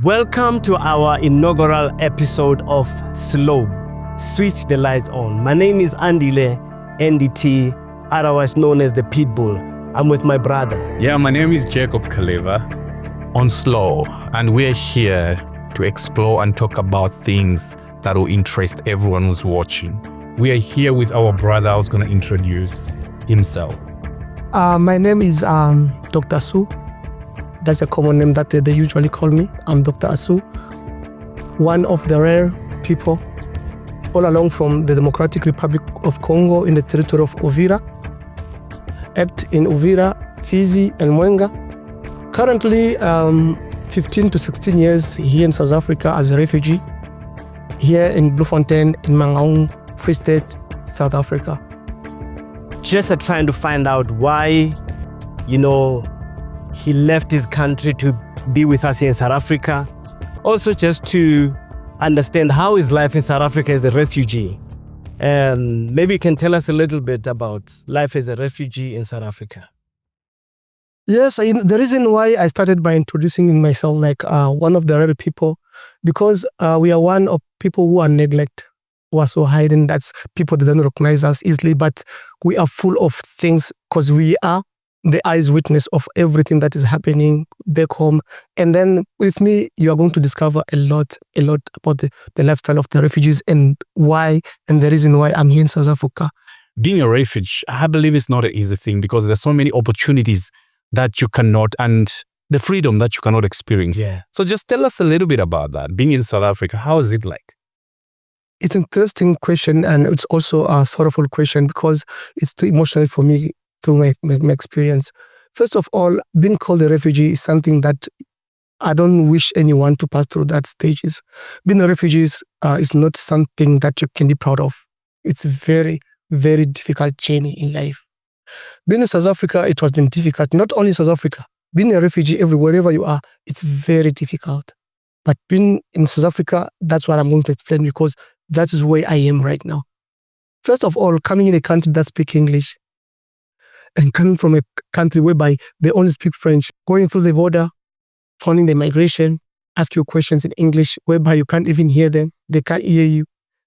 Welcome to our inaugural episode of Slow, Switch the Lights On. My name is Andile, NDT, otherwise known as the Pitbull. I'm with my brother. Yeah, my name is Jacob Kaleva on Slow, and we're here to explore and talk about things that will interest everyone who's watching. We are here with our brother who's going to introduce himself. My name is Dr. Asu. That's a common name that they usually call me. I'm Dr. Asu, one of the rare people all along from the Democratic Republic of Congo in the territory of Uvira, act in Uvira, Fizi, and Mwenga. Currently, 15 to 16 years here in South Africa as a refugee, here in Bloemfontein, in Mangaung, Free State, South Africa. Just trying to find out why, he left his country to be with us here in South Africa. Also just to understand how is life in South Africa as a refugee. And maybe you can tell us a little bit about life as a refugee in South Africa. Yes, the reason why I started by introducing myself like one of the rare people, because we are one of people who are neglected, who are so hidden, that's people that don't recognize us easily, but we are full of things because we are the eyes witness of everything that is happening back home. And then with me, you are going to discover a lot about the lifestyle of the refugees and why, and the reason why I'm here in South Africa. Being a refugee, I believe it's not an easy thing because there's so many opportunities that you cannot, and the freedom that you cannot experience. Yeah. So just tell us a little bit about that. Being in South Africa, how is it like? It's an interesting question, and it's also a sorrowful question because it's too emotional for me through my experience. First of all, being called a refugee is something that I don't wish anyone to pass through that stages. Being a refugee is not something that you can be proud of. It's a very, very difficult journey in life. Being in South Africa, it has been difficult. Not only South Africa, being a refugee wherever you are, it's very difficult. But being in South Africa, that's what I'm going to explain because that is where I am right now. First of all, coming in a country that speaks English and coming from a country whereby they only speak French, going through the border, finding the migration, ask you questions in English whereby you can't even hear them, they can't hear you.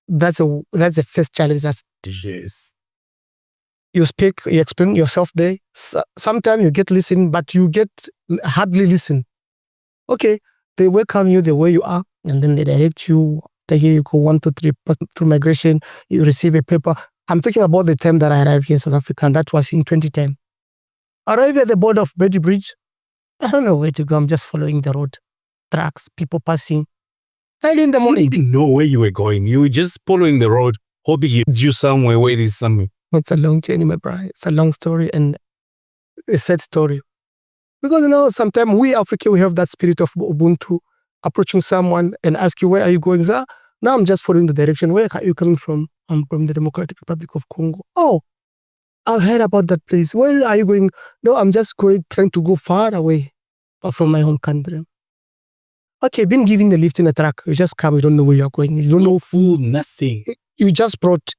That's the first challenge. That's Yes. you speak, you explain yourself there. Sometimes you get listen, but you get hardly listen. Okay, they welcome you the way you are, and then they direct you. They hear you go 1, 2, 3 through migration. You receive a paper. I'm talking about the time that I arrived here in South Africa, and that was in 2010. Arrived at the border of Betty Bridge. I don't know where to go. I'm just following the road. Trucks, people passing. Early in the morning. You didn't know where you were going. You were just following the road, hoping it leads you somewhere, where it is somewhere. It's a long journey, my brother. It's a long story and a sad story. Because, sometimes we Africans, we have that spirit of Ubuntu, approaching someone and ask you, where are you going? Sir? Now I'm just following the direction. Where are you coming from? I'm from the Democratic Republic of Congo. Oh, I've heard about that place. Where are you going? No, I'm just trying to go far away from my home country. Okay, been giving the lift in a truck. You just come, you don't know where you're going. You don't know food, nothing. You just brought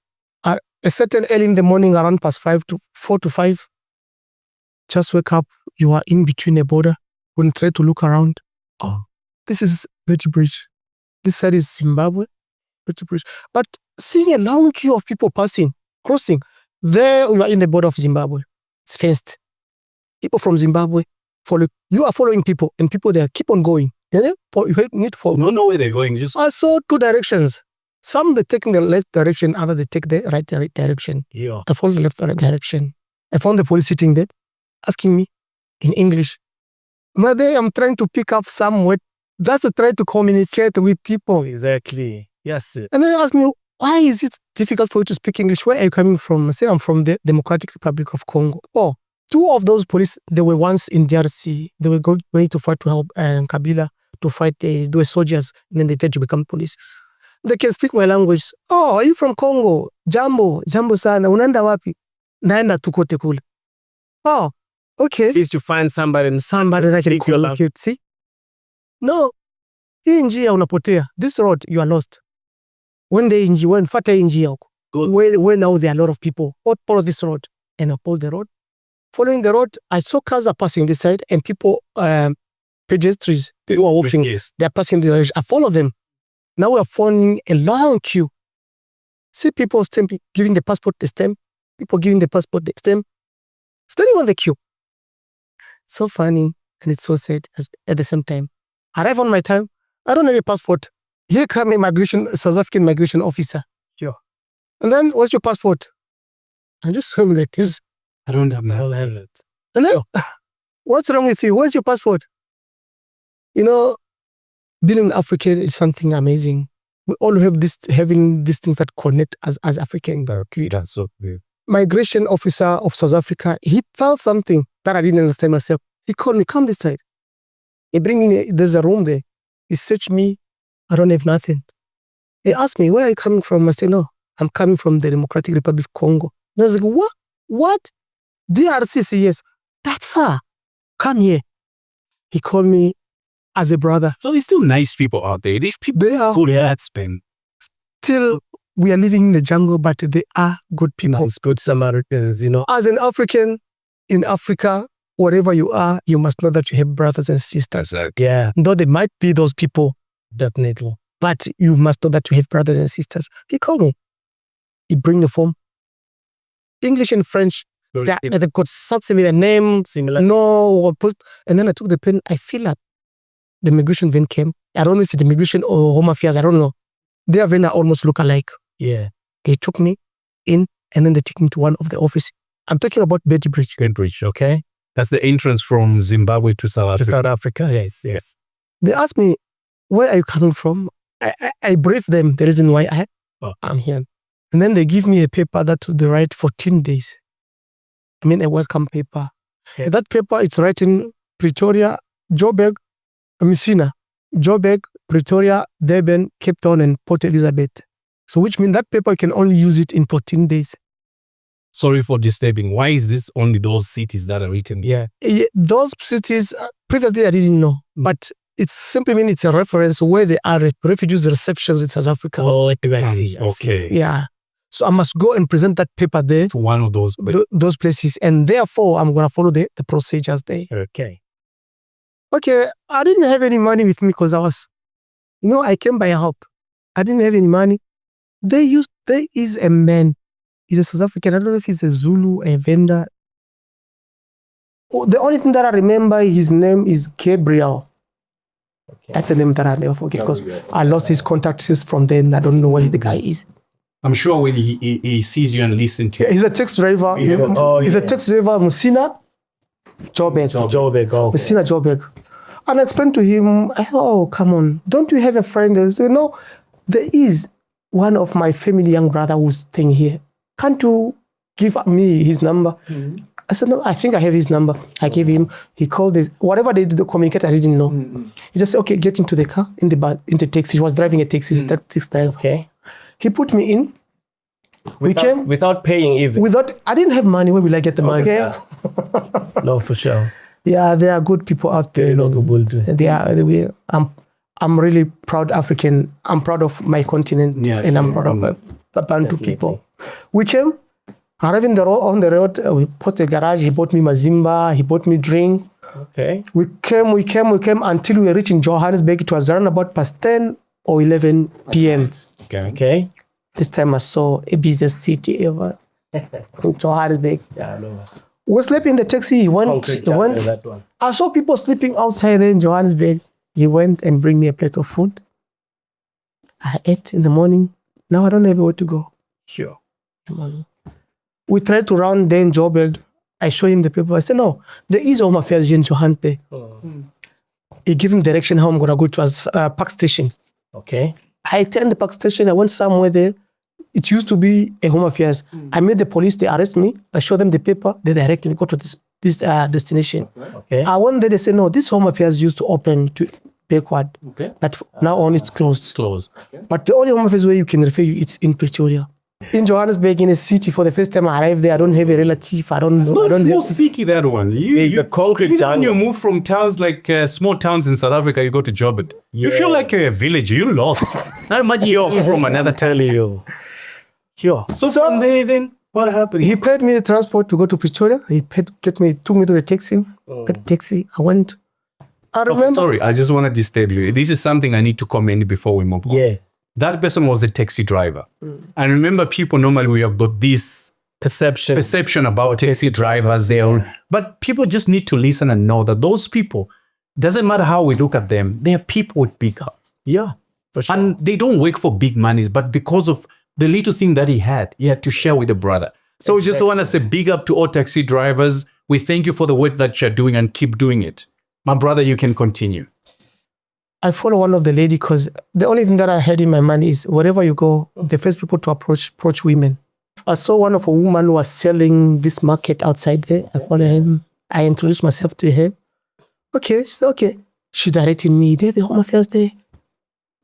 a certain early in the morning, around past 4 to 5. Just wake up. You are in between the border. When you try to look around, oh, this is Betty Bridge. This side is Zimbabwe, Betty Bridge. But seeing a long queue of people crossing, there you are in the border of Zimbabwe. It's fenced. People from Zimbabwe follow. You are following people, and people there keep on going. You need to follow. You don't know where they're going. I saw 2 directions. Some they take the left direction, other they take the right direction. Yeah. I followed the left direction. I found the police sitting there, asking me in English. Mother, I'm trying to pick up some word just to try to communicate with people. Exactly. Yes. And then they ask me, why is it difficult for you to speak English? Where are you coming from? I said, I'm from the Democratic Republic of Congo. Oh, 2 of those police, they were once in DRC. They were going to fight to help Kabila to fight. They were soldiers, and then they tend to become police. They can speak my language. Oh, are you from Congo? Jambo sana. Unaenda wapi? Naenda tukote kule. Oh, okay. At least to find somebody that can communicate. See? No. Hii njia unapotea. This road, you are lost. When fata hii njia huko. Where now there are a lot of people. What follow this road? And I follow the road. Following the road, I saw cars are passing this side and people pedestrians. People are walking. They're passing the direction. I follow them. Now we are forming a long queue. See people stamping, giving the passport the stamp. People giving the passport the stamp. Standing on the queue. So funny and it's so sad at the same time. Arrive on my time. I don't have a passport. Here come a South African migration officer. Sure. And then, what's your passport? I just saw him like this. I don't have it. And then, what's wrong with you? Where's your passport? You know, being an African is something amazing. We all have having these things that connect us as African. That's so good. Migration officer of South Africa, he felt something that I didn't understand myself. He called me, come this side. He bring me, there's a room there. He searched me. I don't have nothing. He asked me, where are you coming from? I said, no, I'm coming from the Democratic Republic of Congo. And I was like, what? What? DRC? Said, yes. That far? Come here. He called me as a brother. So there's still nice people out there. These people are good at spend. Still, we are living in the jungle, but they are good people. Nice, good Samaritans, you know. As an African in Africa, wherever you are, you must know that you have brothers and sisters. Yeah. Though there might be those people, definitely, but you must know that you have brothers and sisters. He called me. He bring the form. English and French. They've got some similar name, no post. And then I took the pen. I feel like the migration van came. I don't know if it's immigration or Home Affairs. I don't know. Their van are almost look alike. Yeah. They took me in and then they took me to one of the offices. I'm talking about Betty Bridge. Betty Bridge, okay. That's the entrance from Zimbabwe to South Africa. To South Africa, yes. They asked me, where are you coming from? I briefed them the reason why I'm here. And then they give me a paper that they write 14 days. I mean, a welcome paper. Yeah. That paper, it's written Pretoria, Joburg, Messina, Joburg, Pretoria, Durban, Cape Town, and Port Elizabeth. So which means that paper, you can only use it in 14 days. Sorry for disturbing. Why is this only those cities that are written? Yeah. Those cities, previously I didn't know, but it simply means it's a reference where there are refugees receptions in South Africa. Oh, I see. Okay. Yeah. So I must go and present that paper there. To one of those places. And therefore, I'm going to follow the procedures there. Okay. I didn't have any money with me because I came by help. I didn't have any money. There is a man. He's a South African. I don't know if he's a Zulu, a vendor. The only thing that I remember, his name is Gabriel. Okay. That's a name that I never forget because I lost his contacts from then. I don't know where the guy is. I'm sure when he sees you and listens to you. He's a taxi driver. He's a taxi driver, Messina, Joburg. Messina, Joburg. And I explained to him, I thought, oh, come on. Don't you have a friend? He said, no, there is one of my family young brother who's staying here. Can't you give me his number? Mm-hmm. I said, no, I think I have his number. I gave him, he called this, whatever they did to communicate, I didn't know. Mm-hmm. He just said, okay, get into the car, in the taxi. He was driving a taxi, taxi driver. Okay. He put me in. Without paying even? I didn't have money. Where will I get the money? Okay. No, for sure. Yeah, there are good people out there. I'm really proud African. I'm proud of my continent, and I'm proud of the Bantu people. We came, arriving on the road. We put the garage. He bought me mazimba. He bought me drink. Okay. We came until we reached in Johannesburg. It was around about past 10 or 11 p.m. Okay. This time I saw a busiest city ever in Johannesburg. Yeah, I know. We slept in the taxi. He went. That one. I saw people sleeping outside there in Johannesburg. He went and bring me a plate of food. I ate in the morning. Now I don't know where to go. Sure. We tried to run there in Joburg. I showed him the paper. I said, no, there is Home Affairs in Johannesburg. He gave me direction how I'm going to go to a park station. Okay. I turned the park station. I went somewhere there. It used to be a Home Affairs. I met the police. They arrest me. I show them the paper. They directly go to this destination. Okay. I went there. They say, no, this Home Affairs used to open to backward. Okay. But now on it's closed. Okay. But the only Home Affairs where you can refer you, it's in Pretoria. In Johannesburg, in a city, for the first time I arrived there, I don't have a relative. I don't know. It's not city, that one. The concrete jungle. When you move from towns like small towns in South Africa, you go to Joburg. You feel like you're a villager. You're lost. Now imagine you're from another town. Sure. So from there, then what happened? He paid me the transport to go to Pretoria. He took me to the taxi. Got the taxi. I went. I remember. Sorry, I just want to disturb you. This is something I need to comment before we move on. Yeah. That person was a taxi driver. And remember, people normally we have got this perception about taxi drivers there. But people just need to listen and know that those people, doesn't matter how we look at them, they are people with big hearts. Yeah, for sure. And they don't work for big monies, but because of the little thing that he had to share with the brother. So we just want to say big up to all taxi drivers. We thank you for the work that you're doing and keep doing it. My brother, you can continue. I follow one of the lady because the only thing that I had in my mind is wherever you go, the first people to approach women. I saw one of a woman who was selling this market outside there. I followed him. I introduced myself to her. Okay, she said, okay. She directed me there, the Home Affairs there.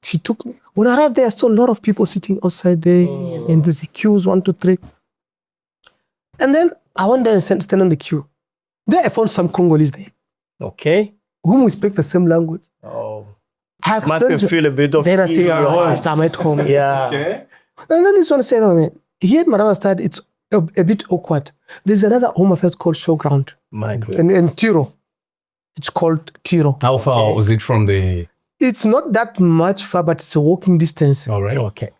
She took me. When I arrived there, I saw a lot of people sitting outside there, and there's queues, 1, 2, 3. And then I went there and stand on the queue. There I found some Congolese there, Okay. whom we speak the same language. Oh. I Must feel a bit of Then I say, ease. I'm at home. Yeah. Okay. And then this one said, oh man, here at Marava Stad, it's a bit awkward. There's another Home Affairs called Showground My God. in Tiro. It's called Tiro. How far was it from the... It's not that much far, but it's a walking distance. All right. Okay.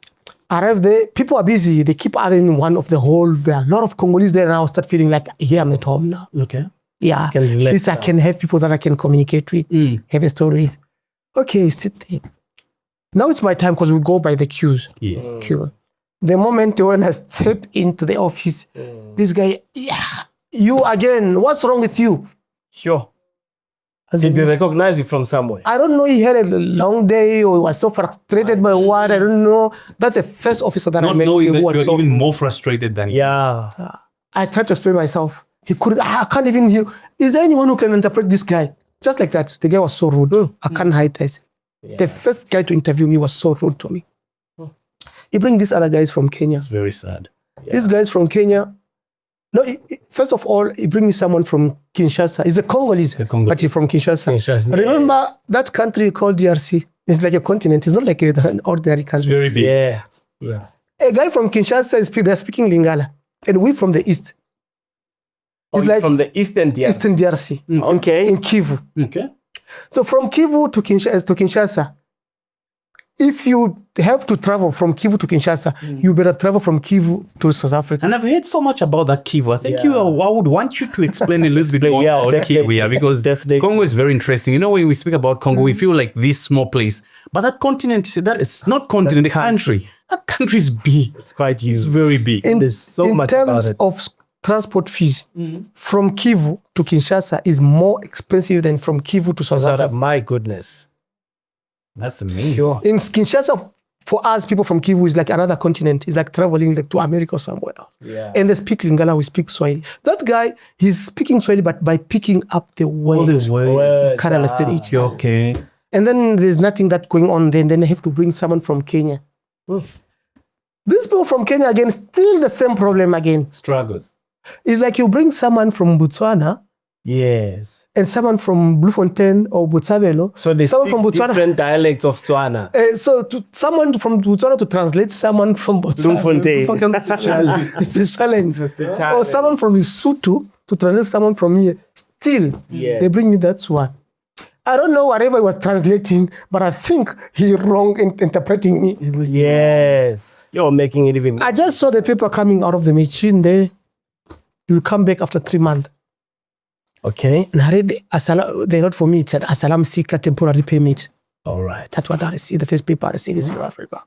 Arrive there, people are busy. They keep adding one of the whole. There are a lot of Congolese there, and I start feeling like, here I'm at home now. Okay. Yeah. Can At relate least I now. can have people that I can communicate with, have a story with. Okay, sit there. Now it's my time because we go by the queues. Yes. Queue. The moment when I step into the office, this guy, you again, what's wrong with you? Sure. As Did in, they recognize you from somewhere? I don't know, he had a long day or he was so frustrated by what, I don't know. That's the first officer that I Not met knowing who that was you're so. even more frustrated than Yeah. I tried to explain myself. He couldn't, I can't even hear. Is there anyone who can interpret this guy? Just like that. The guy was so rude. I can't hide this. The first guy to interview me was so rude to me. He bring these other guys from Kenya. It's very sad. These guys from Kenya. No, first of all, he bring me someone from Kinshasa. He's a Congolese, but he's from Kinshasa. Remember that country called DRC? It's like a continent. It's not like an ordinary country. Very big. Yeah. Yeah. A guy from Kinshasa, they're speaking Lingala. And we from the east. It's like From the eastern DRC. Eastern DRC. Okay. In Kivu. Okay. So from Kivu to Kinshasa, if you have to travel from Kivu to Kinshasa, you better travel from Kivu to South Africa. And I've heard so much about that Kivu. I think Yeah. I would want you to explain a little bit more Yeah, about definitely. Kivu, because Definitely. Congo is very interesting. You know, when we speak about Congo, we feel like this small place. But that continent, that is not continent, the country. That country is big. It's quite It's huge. very big. There's so in much terms about it. of transport fees, from Kivu to Kinshasa is more expensive than from Kivu to South Africa. My goodness. That's amazing. Sure. In Kinshasa, for us, people from Kivu is like another continent. It's like traveling like to America or somewhere else. Yeah. And they speak Lingala, we speak Swahili. That guy, he's speaking Swahili, but by picking up the words. Words, Can't understand each other. Okay. And then there's nothing that going on then. Then I have to bring someone from Kenya. These people from Kenya, again, still the same problem again. Struggles. It's like you bring someone from Botswana Yes. and someone from Bloemfontein or Botshabelo. So they Someone speak from Botswana. different dialects of Tswana. So someone from Botswana to translate someone from Botswana. Bloemfontein. It's a challenge. Or someone from Lesotho to translate someone from here. Still, Yes. they bring me that one. I don't know whatever he was translating, but I think he wrong in interpreting me. Yes. You're making it even. I just saw the paper coming out of the machine there. You will come back after 3 months. Okay. And I read the note for me. It said, Asylum seeker temporary permit. All right. That's what I see. The first paper I see is in Africa.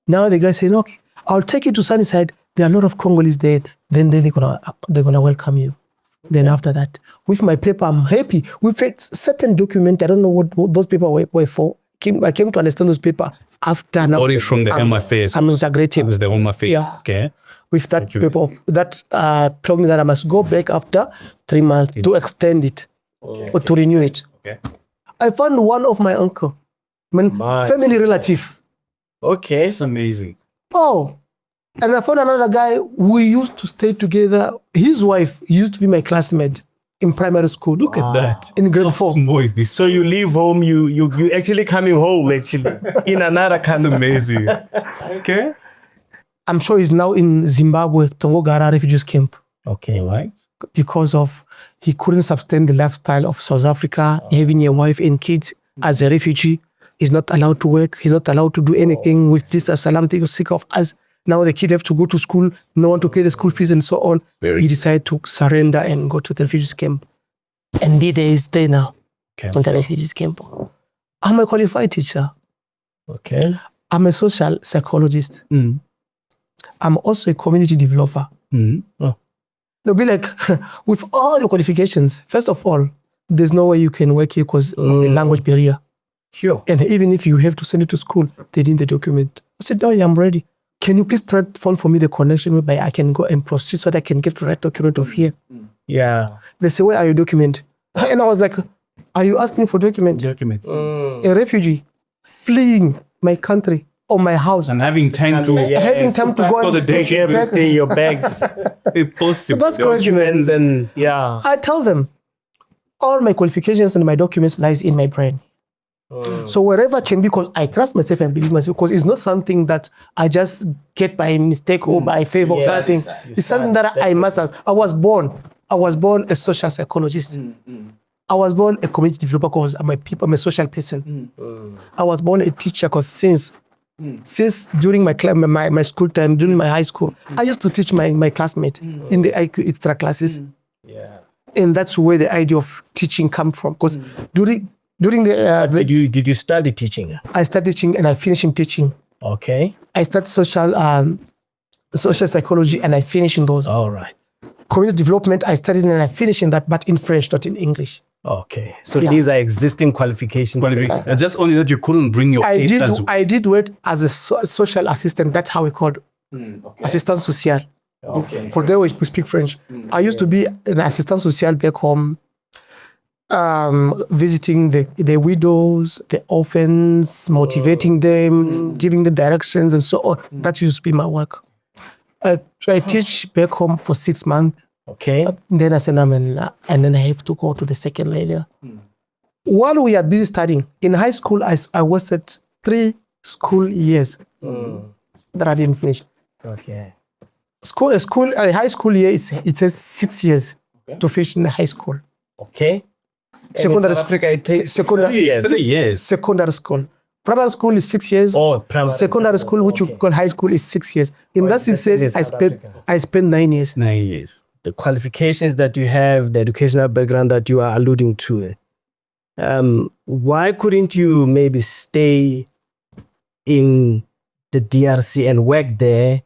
Now the guy saying, okay, I'll take you to Sunnyside. There are a lot of Congolese there. Then they're gonna welcome you. Then after that, with my paper, I'm happy. With a certain document, I don't know what those papers were for. I came to understand those papers after now. Or from the Home Affairs. I'm integrated. It's the Home Affairs. Yeah. Okay. With that paper that told me that I must go back after 3 months to extend it or to renew it. Okay. I found one of my uncle, My- family relative. Okay. It's amazing. Oh, and I found another guy. We used to stay together. His wife used to be my classmate in primary school. Look at that. In grade 4. How is this? So you leave home, you actually coming home actually in another country. Amazing. Okay. I'm sure he's now in Zimbabwe, Tongogara refugees camp. Okay, right. because of he couldn't sustain the lifestyle of South Africa, having a wife and kids as a refugee. He's not allowed to work. He's not allowed to do anything with this asylum thing. Sick of us. Now the kids have to go to school. No one to pay the school fees and so on. He decided to surrender and go to the refugees camp. And be there, stay now in the refugees camp. I'm a qualified teacher. Okay. I'm a social psychologist. I'm also a community developer. They'll be like, with all the qualifications, first of all, there's no way you can work here because of the language barrier. Sure. And even if you have to send it to school, they need the document. I said, oh, yeah, I'm ready. Can you please try to phone for me the connection whereby I can go and proceed so that I can get the right document of here? Yeah. They say, where are your document? And I was like, are you asking for document? Documents. A refugee fleeing my country or my house. And having time to having time to go the and day Stay your bags. impossible. That's crazy. Documents and yeah. I tell them, all my qualifications and my documents lies in my brain. So wherever I can be, because I trust myself and believe myself, because it's not something that I just get by mistake or by favor or something. It's something that I master. I was born a social psychologist. I was born a community developer because I'm a social person. I was born a teacher because since during my school time, during my high school, I used to teach my classmate in the IQ extra classes. Yeah. And that's where the idea of teaching come from. Because during the Did you study teaching? I started teaching and I finished in teaching. Okay. I started social psychology and I finished in those. All right. Community development, I studied and I finished in that, but in French, not in English. Okay. So these are existing qualifications. And just only that you couldn't bring your I did work as a social assistant. That's how we called assistant social. Okay. For those who speak French. I used to be an assistant social back home, visiting the widows, the orphans, motivating them, giving them directions and so on. That used to be my work. I teach back home for 6 months. Okay. Then I said, and then I have to go to the second layer. While we are busy studying, in high school, I was at 3 school years that I didn't finish. Okay. High school year, it says 6 years to finish in the high school. Okay. Secondary in South Africa, it takes 3 years. 3 years. Secondary school. Primary school is 6 years. Oh, primary. Secondary school, which you call high school, is 6 years. In that 6 years, I spent 9 years. 9 years. The qualifications that you have, the educational background that you are alluding to, why couldn't you maybe stay in the DRC and work there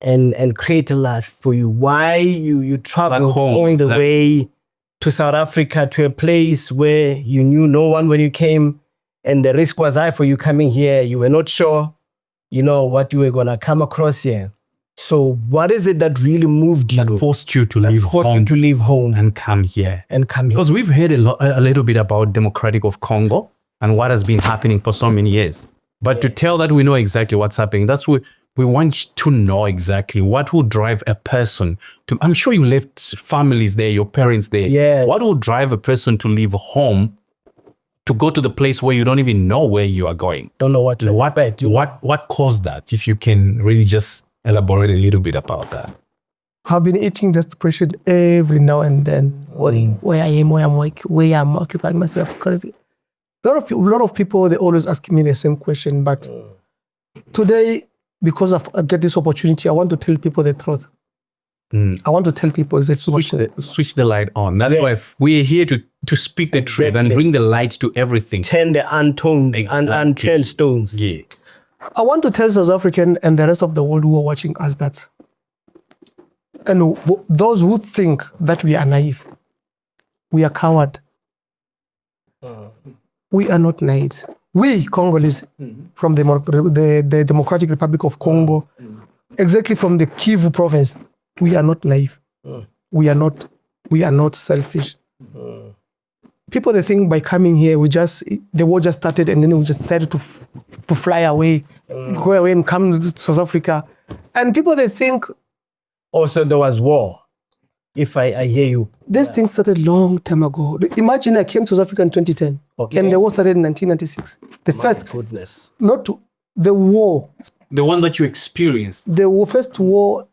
and create a life for you? Why you travel going the way to South Africa, to a place where you knew no one when you came, and the risk was high for you coming here? You were not sure, what you were going to come across here. So what is it that really moved you? That forced you to leave home and come here. Because we've heard a little bit about Democratic of Congo and what has been happening for so many years. But to tell that we know exactly what's happening, that's what we want to know exactly what will drive a person to. I'm sure you left families there, your parents there. Yeah. What will drive a person to leave home to go to the place where you don't even know where you are going? Don't know what to expect. What caused that? If you can really just elaborate a little bit about that. I've been eating this question every now and then. Where I am, where I'm occupying myself. A lot of people, they always ask me the same question. But today, because I get this opportunity, I want to tell people the truth. I want to tell people that switch the light on. That's why we're here to speak the truth and bring the light to everything. Turn the unturned stones. Yeah. I want to tell South African and the rest of the world who are watching us that, and those who think that we are naive, we are coward. We are not naive. We Congolese from the Democratic Republic of Congo, exactly from the Kivu province, we are not naive. We are not selfish. People, they think by coming here, the war just started and then we just started to fly away, go away and come to South Africa. And people, they think... Also, there was war, if I hear you. This thing started long time ago. Imagine I came to South Africa in 2010, and the war started in 1996. Goodness. The war. The one that you experienced. The first war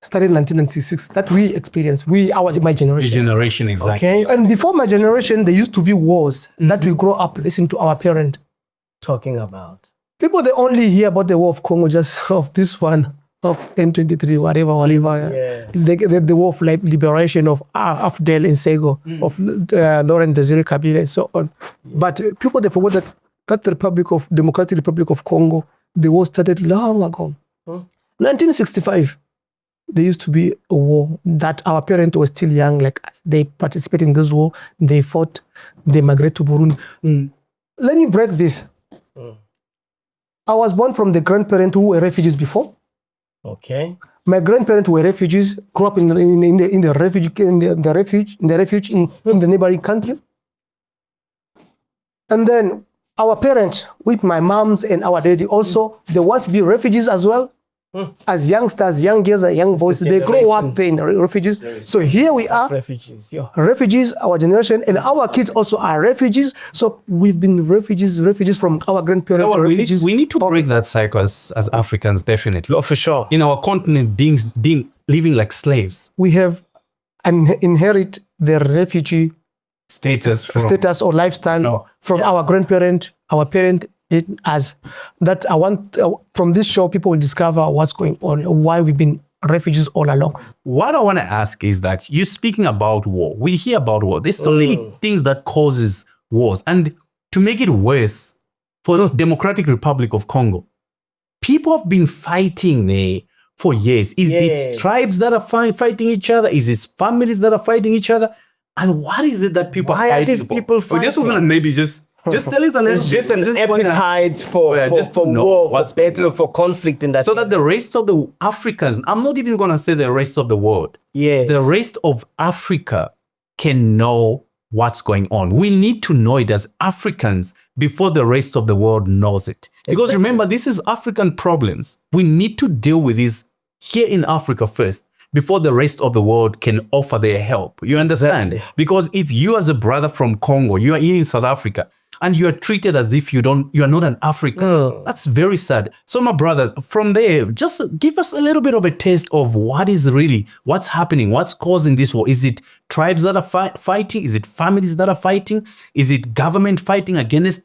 started in 1996 that we experienced, my generation. The generation, exactly. Okay, and before my generation, there used to be wars that we grow up listening to our parent Talking about. people. They only hear about the war of Congo, just of this one of M23, whatever. Yeah. The war of liberation of Afdel and Sego, of Laurent Desire Kabila, and so on. But people, they forgot that the Democratic Republic of Congo, the war started long ago. 1965. There used to be a war that our parents were still young, like they participated in this war, they fought, they migrated to Burundi. Let me break this. I was born from the grandparents who were refugees before. Okay. My grandparents were refugees, grew up in the refuge in the neighboring country. And then our parents, with my moms and our daddy also, they was be refugees as well. As youngsters, young girls and young boys, they grow up being refugees. So here we are, refugees, our generation, and our kids also are refugees. So we've been refugees from our grandparents. We need to break that cycle as Africans, definitely. Oh, for sure. In our continent, living like slaves. We have inherit the refugee Status or lifestyle from our grandparent, our parent. As that, I want from this show, people will discover what's going on, why we've been refugees all along. What I want to ask is that you're speaking about war. We hear about war. There's so many things that causes wars. And to make it worse, for the Democratic Republic of Congo, people have been fighting there for years. Is it tribes that are fighting each other? Is it families that are fighting each other? And what is it that people Why are these people fighting? Just maybe just tell us a little. It's just an appetite for war, what's better for conflict in that. So that the rest of the Africans, I'm not even going to say the rest of the world. Yes. The rest of Africa can know what's going on. We need to know it as Africans before the rest of the world knows it. Because remember, this is African problems. We need to deal with this here in Africa first, before the rest of the world can offer their help. You understand? Exactly. Because if you as a brother from Congo, you are here in South Africa, and you are treated as if you are not an African. That's very sad. So my brother, from there, just give us a little bit of a taste of what's happening, what's causing this war. Is it tribes that are fighting? Is it families that are fighting? Is it government fighting against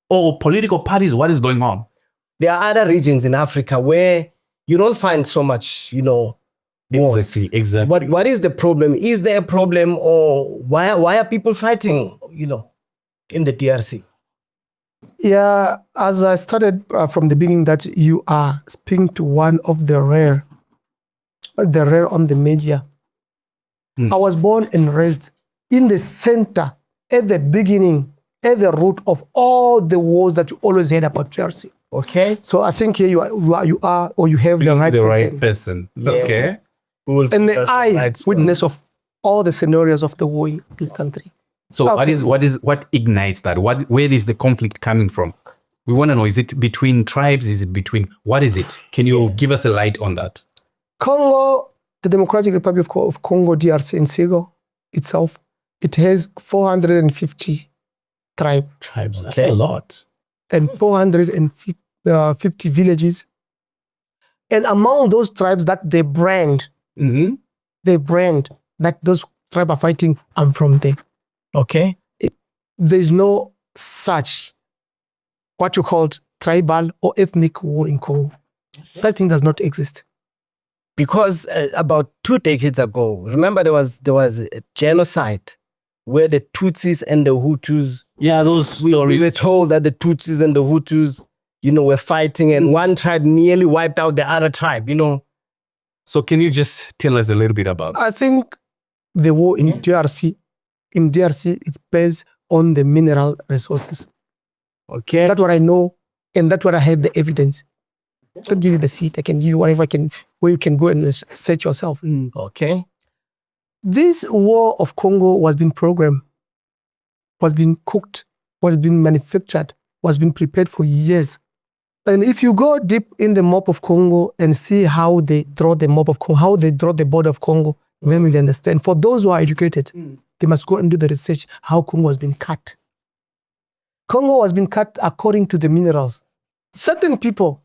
or political parties? What is going on? There are other regions in Africa where you don't find so much, wars. Exactly. What is the problem? Is there a problem, or why are people fighting, in the DRC? Yeah, as I started from the beginning, that you are speaking to one of the rare on the media. I was born and raised in the center, at the beginning, at the root of all the wars that you always heard about DRC. Okay. So I think here you are, or you have the right person. Yeah. Okay. And the eyewitness of all the scenarios of the war in the country. So what ignites that? Where is the conflict coming from? We want to know, is it between tribes? Is it between, what is it? Can you give us a light on that? Congo, the Democratic Republic of Congo, DRC, and Sego itself, it has 450 tribes. That's a lot. And 450 villages. And among those tribes that they brand that those tribes are fighting, I'm from there. Okay. There's no such what you call tribal or ethnic war in Congo. That thing does not exist. Because about 2 decades ago, remember there was a genocide where the Tutsis and the Hutus. Yeah, those stories. We were told that the Tutsis and the Hutus, were fighting, and one tribe nearly wiped out the other tribe. So can you just tell us a little bit about? I think the war in DRC. In DRC, it's based on the mineral resources. Okay. That's what I know, and that's what I have the evidence. I can give you the seat, I can give you whatever I can, where you can go and search yourself. Okay. This war of Congo was being programmed, was being cooked, was being manufactured, was being prepared for years. And if you go deep in the map of Congo and see how they draw the map of Congo, how they draw the border of Congo, then we understand. For those who are educated, they must go and do the research how Congo has been cut. Congo has been cut according to the minerals. Certain people,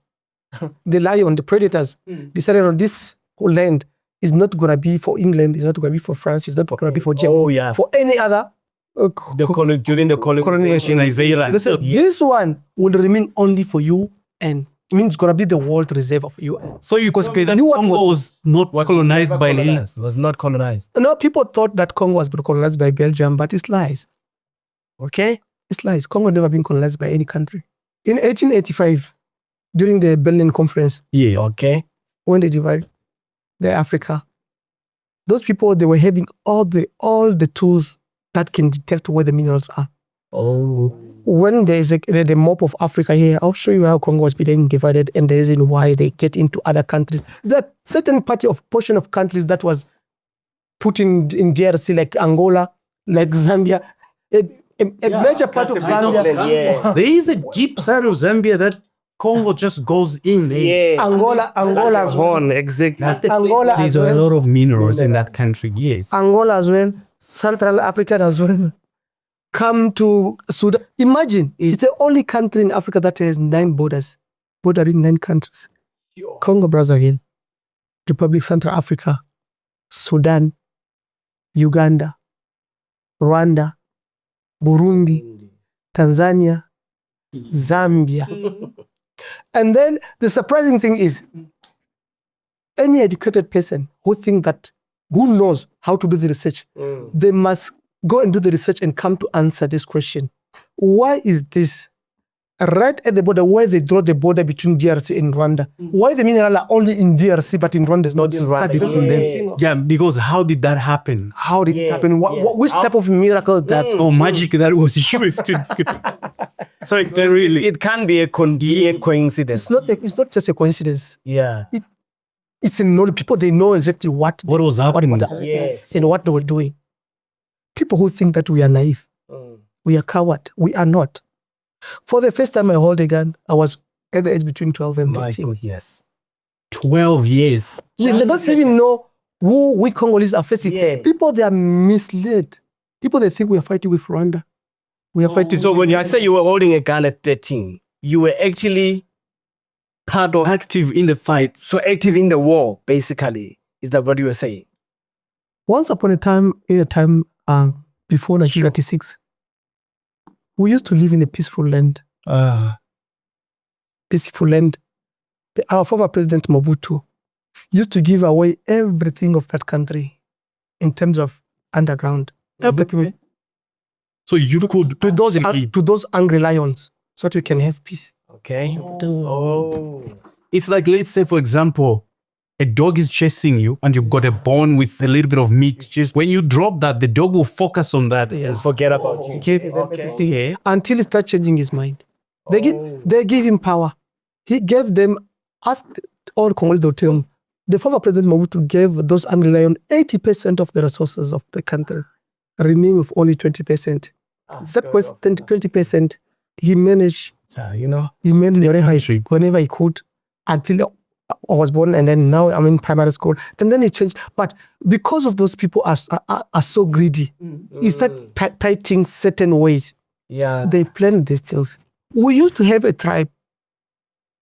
the lion, the predators, decided on this land, It's not going to be for England. It's not going to be for France. It's not going to be for Germany. Oh, yeah. For any other During the colonization. This one will remain only for you, and it means it's going to be the world reserve of you. So you could say that Congo was not colonized by England. It was not colonized. No, people thought that Congo was colonized by Belgium, but it's lies. Okay. It's lies. Congo never been colonized by any country. In 1885, during the Berlin Conference, Yeah. Okay. when they divided the Africa, those people, they were having all the tools that can detect where the minerals are. Oh. When there is the map of Africa here, I'll show you how Congo was being divided and the reason why they get into other countries. That certain portion of countries that was put in DRC, like Angola, like Zambia, a major part of Zambia. Yeah. There is a deep side of Zambia that Congo just goes in. Yeah. Angola as well. Gone. Exactly. Angola as There are a well. lot of minerals in that country, yes. Angola as well. Central Africa as well. Come to Sudan. Imagine, it's the only country in Africa that has 9 borders, bordering 9 countries. Congo, Brazzaville, Republic Central Africa, Sudan, Uganda, Rwanda, Burundi, Tanzania, Zambia. And then the surprising thing is, any educated person who knows how to do the research, they must go and do the research and come to answer this question. Why is this? Right at the border, where they draw the border between DRC and Rwanda, why the minerals are only in DRC but in Rwanda is not studied in them? Yeah, because how did that happen? How did it happen? Which type of miracle That's all magic that was used to. So it can be a coincidence. It's not just a coincidence. Yeah. It's a knowledge. People, they know exactly what was happening? Yes. and what they were doing. People who think that we are naive, we are coward. We are not. For the first time I hold a gun, I was at the age between 12 and 13. Yes. 12 years. We don't even know who we Congolese are facing. Yeah. People, they are misled. People, they think we are fighting with Rwanda. We are fighting. So when I say you were holding a gun at 13, you were actually part of Active in the fight. so active in the war, basically. Is that what you were saying? Once upon a time, before 1996, we used to live in a peaceful land. Peaceful land. Our former president Mobutu used to give away everything of that country in terms of underground. Everything So you could to those angry lions, so that we can have peace. Okay. Oh. It's like, let's say, for example, a dog is chasing you and you've got a bone with a little bit of meat. Just when you drop that, the dog will focus on that. Just forget about you. Yeah. Until he starts changing his mind. They give him power. He gave them, ask all Congolese, they'll tell him, the former president Mobutu gave those angry lions 80% of the resources of the country, remaining with only 20%. That was 20%. He managed, he managed whenever he could until I was born, and then now I'm in primary school. And then he changed. But because of those people are so greedy, he started tightening certain ways. Yeah. They planned these things. We used to have a tribe,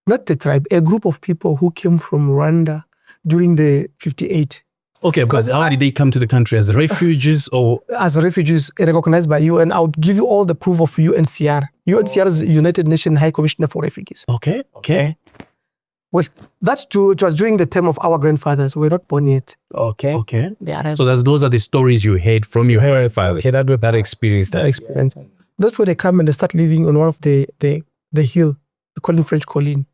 not the tribe, a group of people who came from Rwanda during the 58. Okay, because how did they come to the country? As refugees or? As refugees recognized by UN. I would give you all the proof of UNHCR. UNHCR is the United Nations High Commissioner for Refugees. Okay. Well, that's true. It was during the time of our grandfathers. We're not born yet. Okay. So those are the stories you heard from your grandfather. That experience. That experience. That's where they come and they start living on one of the hill. We call in French colline,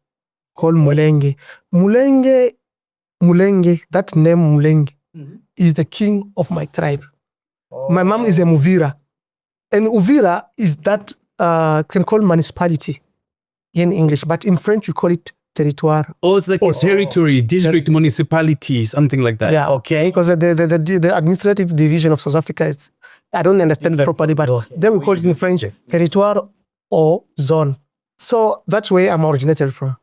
called Mulenge. Mulenge, that name Mulenge, is the king of my tribe. My mom is a Muvira. And Uvira is that, can call municipality in English, but in French we call it territoire. Oh, it's like territory, district, municipality, something like that. Yeah, okay. Because the administrative division of South Africa is, I don't understand it properly, but then we call it in French territoire or zone. So that's where I'm originated from.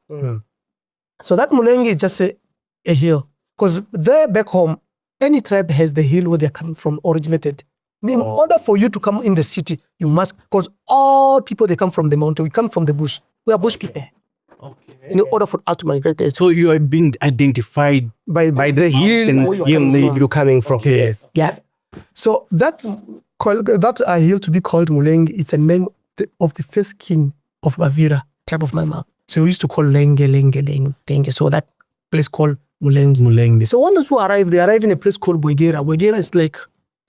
So that Mulenge is just a hill. Because there back home, any tribe has the hill where they're coming from, originated. In order for you to come in the city, you must, because all people, they come from the mountain. We come from the bush. We are bush people. in order for us to migrate there. So you are being identified by the hill and you're coming from. yes. Yeah. So that hill to be called Mulenge, it's a name of the first king of Bavira, tribe of Mama. So we used to call Lenge. So that place called Mulenge. So when those people arrive, they arrive in a place called Boigera. Boigera is like,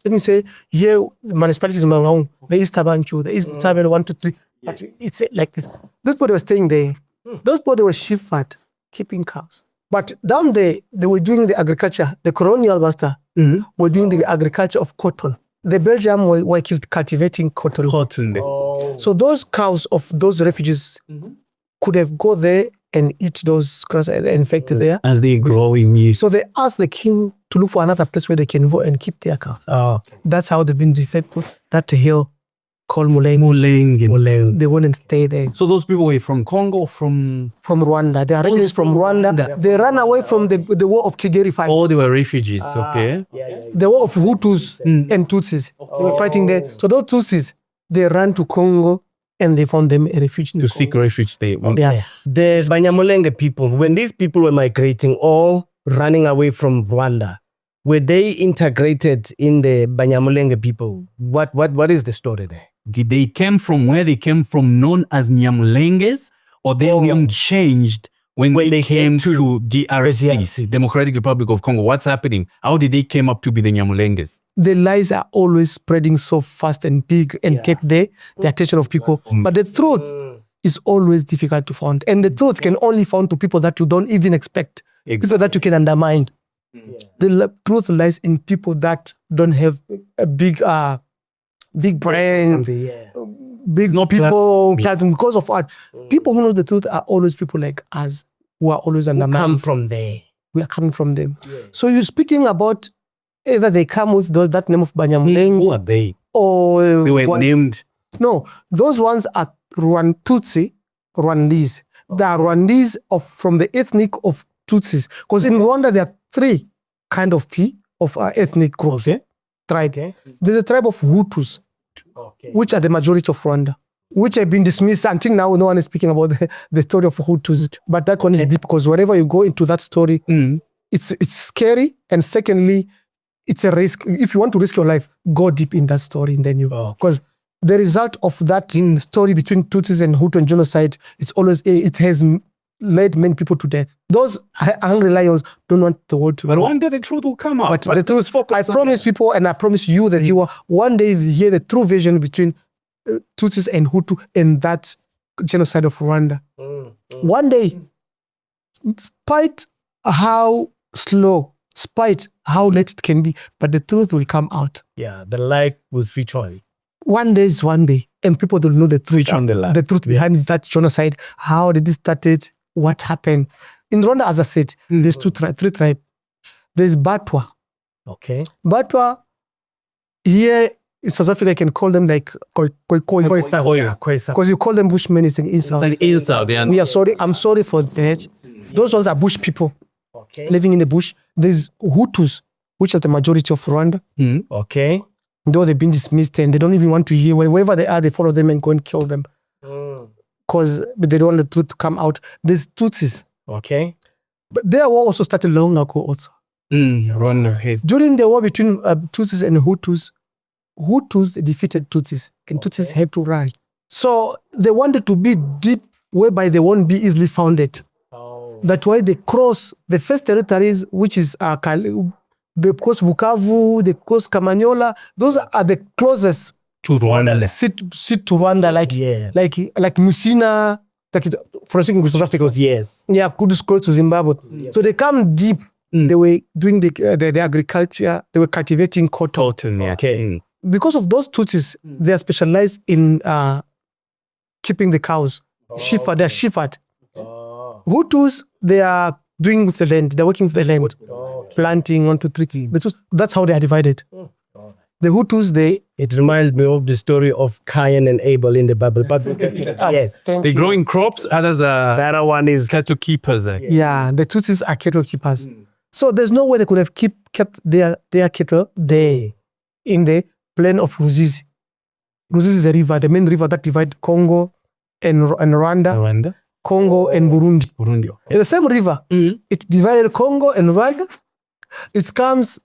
let me say, here the municipality is Malong, there is Tabanchu, there is Tabel 1, 2, 3. But it's like this. Those people were staying there. Those people were sheep-fat, keeping cows. But down there, they were doing the agriculture. The colonial master were doing the agriculture of cotton. The Belgium were cultivating cotton. So those cows of those refugees could have go there and eat those grass and infect there. As they grow in you. So they asked the king to look for another place where they can go and keep their cows. That's how they've been defected. That hill called Mulenge. They went and stayed there. So those people were from Congo, from Rwanda. They are refugees from Rwanda. They ran away from the war of Kigeri 5. Oh, they were refugees. Okay. The war of Hutus and Tutsis. They were fighting there. So those Tutsis, they ran to Congo and they found them a refuge in To Congo. seek refuge there. Yeah. The Banyamulenge people, when these people were migrating, all running away from Rwanda, were they integrated in the Banyamulenge people? What is the story there? Did they came from where they came from, known as Nyamulenges, or their name changed when they came to DRC, Democratic Republic of Congo? What's happening? How did they came up to be the Nyamulenges? The lies are always spreading so fast and big and take the attention of people. But the truth is always difficult to find. And the truth can only found to people that you don't even expect. People that you can undermine. The truth lies in people that don't have a big brain, big people, because of art. People who know the truth are always people like us, who are always undermined. Come from there. We are coming from them. So you're speaking about either they come with that name of Banyamulenge. Who are they? Or They were named. No, those ones are Rwandese. They are Rwandese from the ethnic of Tutsis. Because in Rwanda, there are three kind of ethnic groups. Tribe. There's a tribe of Hutus, which are the majority of Rwanda, which have been dismissed. Until now, no one is speaking about the story of Hutus. But that one is deep because whenever you go into that story, it's scary. And secondly, it's a risk. If you want to risk your life, go deep in that story. And then you because the result of that story between Tutsis and Hutu and genocide, it has led many people to death. Those hungry lions don't want the world to But know. one day the truth will come out. But the truth, I promise people and I promise you that you will one day hear the true vision between Tutsis and Hutu and that genocide of Rwanda. One day, despite how slow, despite how late it can be, but the truth will come out. Yeah, the light will switch on. One day is one day, and people will know the truth. Switch on the light. The truth behind that genocide. How did it started? What happened? In Rwanda, as I said, there's three tribes. There's Batwa. Okay. Batwa, here in South Africa, I can call them like because you call them Bushmen in South. We are sorry. I'm sorry for that. Those ones are bush people living in the bush. There's Hutus, which are the majority of Rwanda. Okay. Though they've been dismissed and they don't even want to hear. Wherever they are, they follow them and go and kill them. Because they don't want the truth to come out. There's Tutsis. Okay. But their war also started long ago also. Rwanda. During the war between Tutsis and Hutus, Hutus defeated Tutsis and Tutsis had to run. So they wanted to be deep whereby they won't be easily founded. That's why they cross the first territories, which is they cross Bukavu, they cross Kamanyola. Those are the closest To Rwanda. sit to Rwanda, like Musina, for instance, South Africa was Kudus close to Zimbabwe. So they come deep. They were doing the agriculture. They were cultivating cotton. Okay. Because of those Tutsis, they are specialized in keeping the cows. They're shepherd. Hutus, they are doing with the land. They're working with the land, planting 1, 2, 3. That's how they are divided. The Hutus, It reminds me of the story of Cain and Abel in the Bible. But yes, They're growing crops. Others are the other one is cattle keepers. the Tutsis are cattle keepers. So there's no way they could have kept their cattle there in the plain of Ruzizi. Ruzizi is a river, the main river that divides Congo and Rwanda. Congo and Burundi. Burundi. It's the same river. It divided Congo and Rwanda. It comes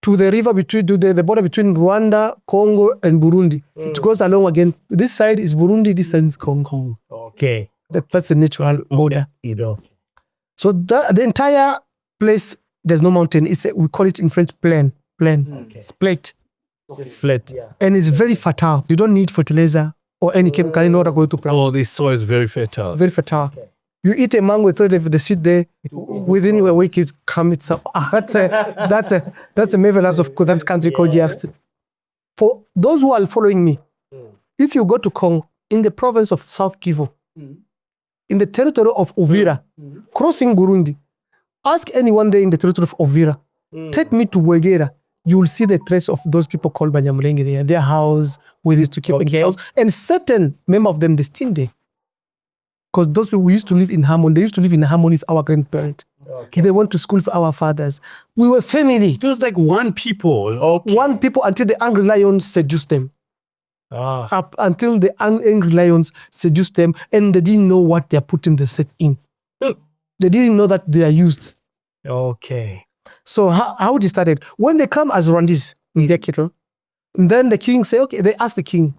to the river between the border between Rwanda, Congo, and Burundi. It goes along again. This side is Burundi, this side is Congo. Okay. That's the natural border. So the entire place, there's no mountain. We call it in French plain. It's flat. It's flat. And it's very fertile. You don't need fertilizer or any chemical in order to plant. Oh, this soil is very fertile. Very fertile. You eat a mango, throw the seed there, within a week it's come itself. That's a marvelous of that country called DRC. For those who are following me, if you go to Congo, in the province of South Kivu, in the territory of Uvira, crossing Burundi, ask anyone there in the territory of Uvira, take me to Wegera, you will see the trace of those people called Banyamulenge there, their house, we used to keep in house, and certain members of them, they still there. Because those people, we used to live in harmony. They used to live in harmony with our grandparents. They went to school for our fathers. We were family. It was like one people. One people until the angry lions seduced them. Up until the angry lions seduced them, and they didn't know what they're putting the set in. They didn't know that they are used. Okay. So how they started? When they come as Rwandese in their cattle, then the king say, okay, they ask the king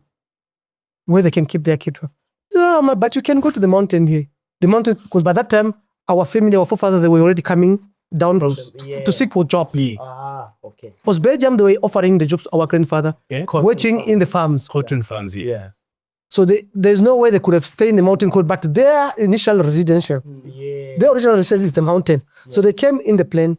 where they can keep their cattle. No, but you can go to the mountain here. The mountain, because by that time, our family, our forefathers, they were already coming down to seek for jobs. Okay. Because Belgium, they were offering the jobs to our grandfather, working in the farms. Cotton farms, yeah. So there's no way they could have stayed in the mountain, but their initial residential, their original residence is the mountain. So they came in the plain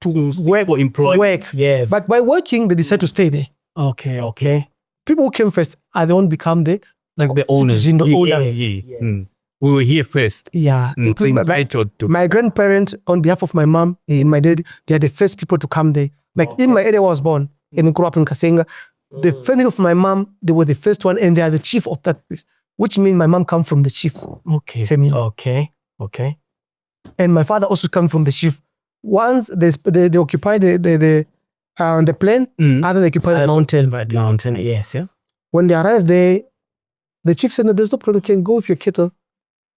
To work or employ. Yes. But by working, they decided to stay there. Okay. People who came first are the one become the Like the owners. citizen, the owner. We were here first. Yeah. So entitled to. My grandparents, on behalf of my mom and my dad, they are the first people to come there. Like in my area, I was born and grew up in Kasenga. The family of my mom, they were the first one, and they are the chief of that place, which means my mom comes from the chief family. Okay. And my father also comes from the chief. Once they occupy the plain, other they occupy the mountain. Mountain, yes. Yeah. When they arrive there, the chief said, no, there's no problem. You can go with your cattle,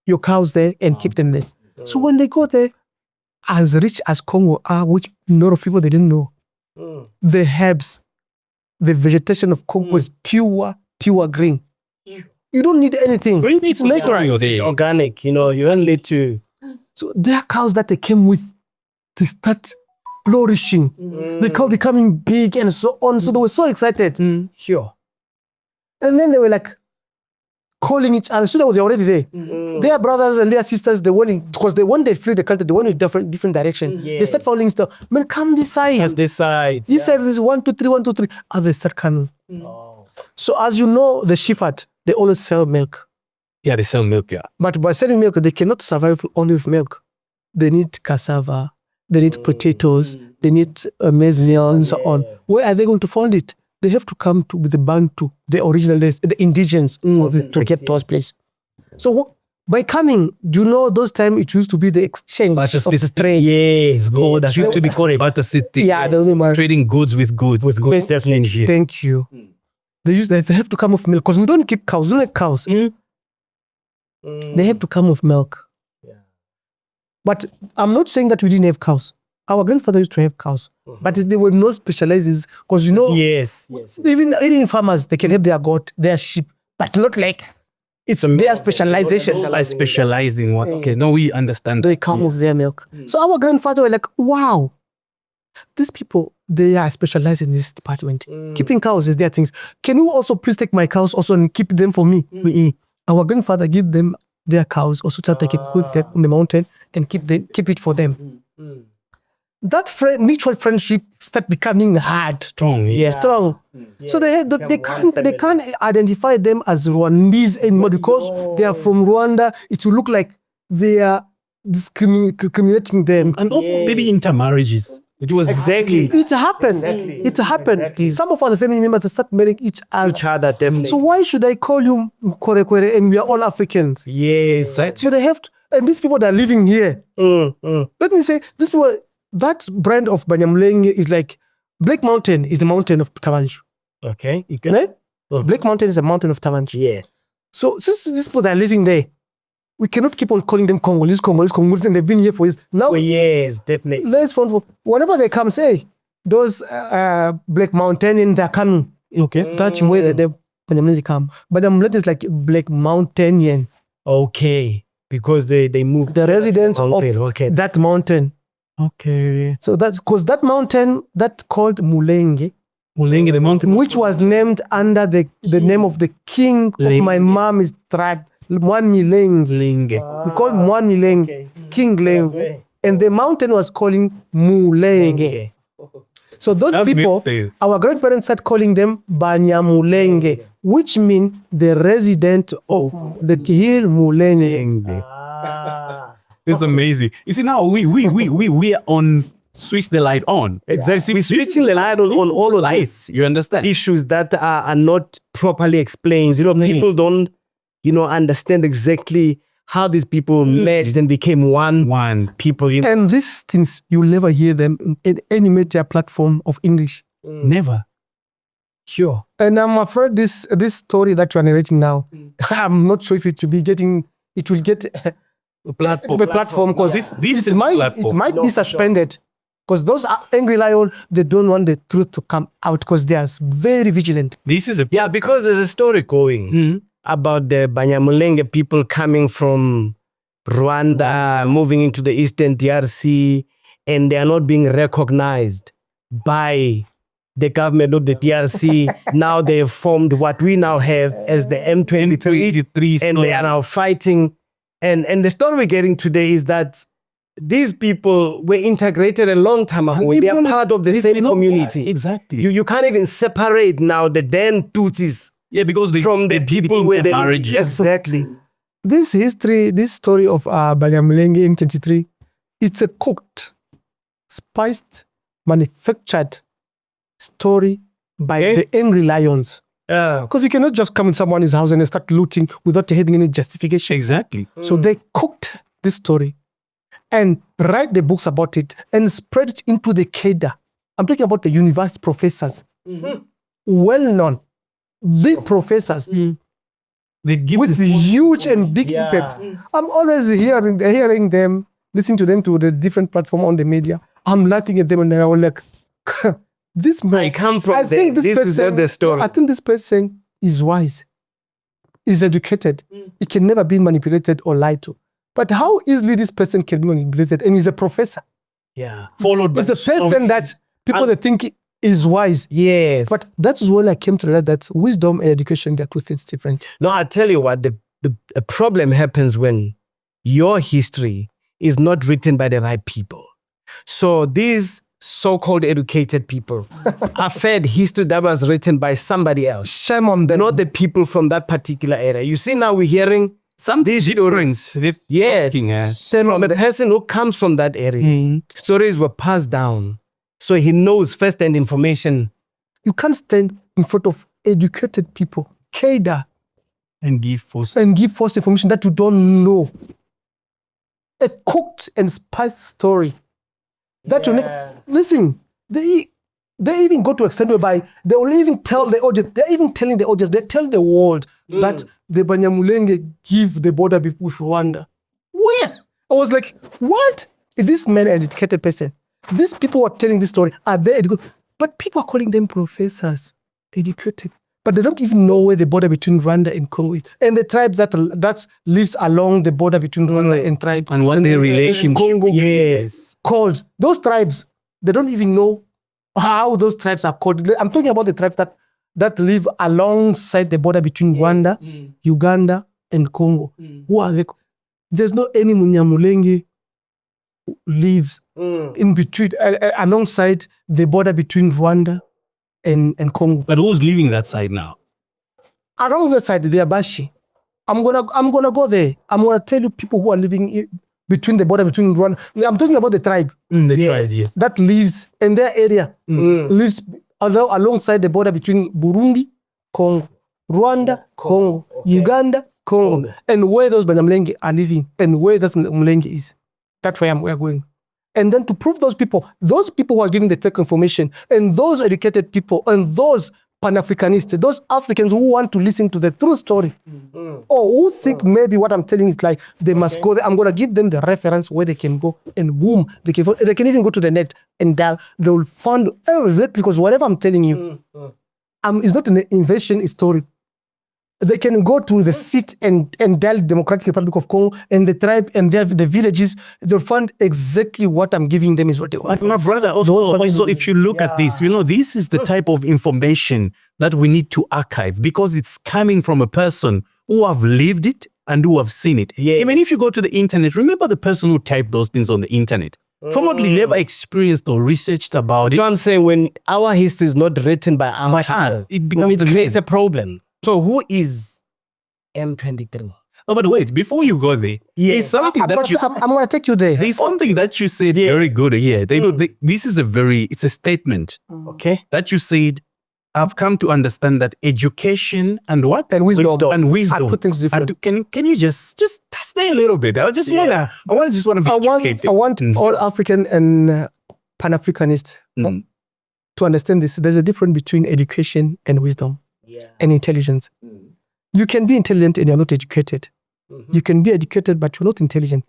your cows there, and keep them there. So when they go there, as rich as Congo are, which a lot of people they didn't know, the herbs, the vegetation of Congo is pure green. You don't need anything. It's natural. Organic, you don't need to. So there are cows that they came with, they start flourishing. The cow becoming big and so on. So they were so excited. Sure. And then they were like calling each other. So they were already there. Their brothers and their sisters, they went because when they flee the country, they went in different direction. They start following stuff. Man, come this side. Yes, this side. This side is 1, 2, 3, 1, 2, 3. Others start coming. So as you know, the shepherd, they always sell milk. Yeah, they sell milk, yeah. But by selling milk, they cannot survive only with milk. They need cassava, they need potatoes, they need maize and so on. Where are they going to find it? They have to come to the Bantu, the originalists, the indigenous, to get to those places. So by coming, do you know those times it used to be the exchange of trade? Yes, gold. That used to be called Barter city. Yeah, doesn't matter. Trading goods with goods. Thank you. They have to come with milk because we don't keep cows. We don't like cows. They have to come with milk. But I'm not saying that we didn't have cows. Our grandfather used to have cows, but they were not specialized because Yes. even farmers, they can have their goat, their sheep, but not like it's their specialization. Specialized in what? Okay, no, we understand. They come with their milk. So our grandfather were like, wow, these people, they are specialized in this department. Keeping cows is their things. Can you also please take my cows also and keep them for me? Our grandfather give them their cows also so that they can put them in the mountain and keep it for them. That mutual friendship start becoming hard, Strong. strong. So they can't identify them as Rwandese anymore because they are from Rwanda. It will look like they are discriminating them. And also maybe intermarriages. It was Exactly. It happened. It happened. Exactly. Some of our family members start marrying each other. Definitely. So why should I call you Kwere and we are all Africans? Yes. So they have to, and these people that are living here, let me say, these people, that brand of Banyamulenge is like, Black Mountain is the mountain of Tavanchu. Okay. Right? Black Mountain is a mountain of Tavanchu. Yeah. So since these people that are living there, we cannot keep on calling them Congolese, and they've been here for years. Now, yes, definitely. let's find whenever they come, say those Black Mountainians, they're coming. Okay, that's where they come. But is like Black Mountainian. Okay, because they moved The residents of okay. that mountain. Okay. So that because that mountain that called Mulenge, Mulenge, the mountain. which was named under the name of the king of my mom's tribe, Mulenge. We call Mulenge, King Lenge. And the mountain was calling Mulenge. So those people, our grandparents started calling them Banyamulenge, which means the resident of the hill Mulenge. It's amazing. You see, now we are on switch the light on. Exactly. We're switching the light on all of this. You understand? Issues that are not properly explained. People don't, understand exactly how these people merged and became one people. And these things, you'll never hear them in any media platform of English. Never. Sure. And I'm afraid this story that you're narrating now, I'm not sure if it will get A platform. because it might be suspended. Because those angry lions, they don't want the truth to come out because they are very vigilant. This is because there's a story going about the Banyamulenge people coming from Rwanda, moving into the Eastern DRC, and they are not being recognized by the government of the DRC. Now they have formed what we now have as the M23, and they are now fighting. And the story we're getting today is that these people were integrated a long time ago. They are part of the same community. Exactly. You can't even separate now the then Tutsis because from the people where they marriage. Exactly. This story of Banyamulenge M23, it's a cooked, spiced, manufactured story by the angry lions. Because you cannot just come in someone's house and start looting without having any justification. Exactly. So they cooked this story and write the books about it and spread it into the cadre. I'm talking about the university professors, well known, big professors with huge and big impact. I'm always hearing them, listening to them to the different platform on the media. I'm laughing at them and I was like, this man. I come from I think this is not the story. I think this person is wise, is educated. It can never be manipulated or lied to. But how easily this person can be manipulated, and he's a professor. Yeah. Followed by it's the first thing that people that think is wise. Yes. But that's when I came to realize that wisdom and education, they're two things different. No, I tell you what, the problem happens when your history is not written by the right people. So these so-called educated people are fed history that was written by somebody else. Shame on them. Not the people from that particular area. You see, now we're hearing some these stories. Yes. From the person who comes from that area. Stories were passed down. So he knows first-hand information. You can't stand in front of educated people, cadre, and give false information that you don't know. A cooked and spiced story. That listen, they even go to extent whereby they will even tell the audience, they're even telling the audience, they tell the world that the Banyamulenge give the border with Rwanda. Where? I was like, what? Is this man an educated person? These people who are telling this story, are they educated? But people are calling them professors, educated. But they don't even know where the border between Rwanda and Congo is. And the tribes that lives along the border between Rwanda and tribe. And what their relation Congo, yes, called. Those tribes, they don't even know how those tribes are called. I'm talking about the tribes that live alongside the border between Rwanda, Uganda, and Congo. Who are they? There's no any Munyamulenge who lives in between, alongside the border between Rwanda and Congo. But who's leaving that side now? Around that side, they are Bashi. I'm gonna go there. I'm gonna tell you people who are living between the border between Rwanda. I'm talking about the tribe. Tribe, yes. That lives in their area. Lives alongside the border between Burundi, Congo, Rwanda, Congo, Uganda, Congo, and where those Banyamulenge are living and where that Mulenge is. That's where we are going. And then to prove those people who are giving the fake information, and those educated people, and those Pan-Africanists, those Africans who want to listen to the true story, or who think maybe what I'm telling is like they must go there. I'm gonna give them the reference where they can go, and boom, they can even go to the net and dial. They will find everything, because whatever I'm telling you, it's not an invention story. They can go to the seat and dial Democratic Republic of Congo and the tribe and the villages. They'll find exactly what I'm giving them is what they want. My brother, also if you look at this, this is the type of information that we need to archive, because it's coming from a person who have lived it and who have seen it. Yeah. I mean, if you go to the internet, remember the person who typed those things on the internet probably never experienced or researched about it. You know what I'm saying? When our history is not written by us, it creates a problem. So who is M23? Oh, but wait, before you go there, there's something that you I'm going to take you there. There's something that you said very good here. This is it's a statement. Okay. That you said, I've come to understand that education and what? And wisdom. And wisdom. I put things different. Can you just stay a little bit? I want to be I want all African and Pan-Africanists to understand this. There's a difference between education and wisdom and intelligence. You can be intelligent and you're not educated. You can be educated, but you're not intelligent.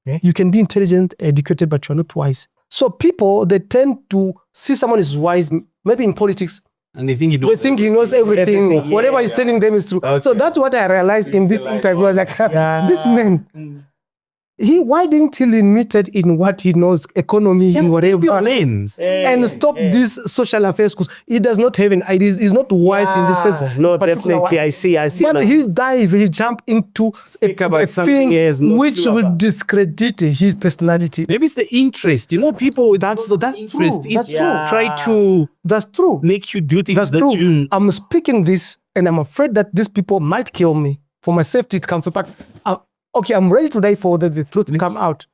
Okay. You can be intelligent, educated, but you're not wise. So people, they tend to see someone is wise, maybe in politics, and they think he knows everything. Whatever he's telling them is true. Okay. So that's what I realized in this interview. I was like, this man, why didn't he limited in what he knows, economy, in whatever, and stop this social affairs, because he does not have an idea. He's not wise in this sense. No, definitely. I see. But he jumped into a thing which will discredit his personality. Maybe it's the interest. People, that's interest. It's try to make you do things. That's true. I'm speaking this, and I'm afraid that these people might kill me. For my safety, it comes back. Okay, I'm ready to die for the truth to come out.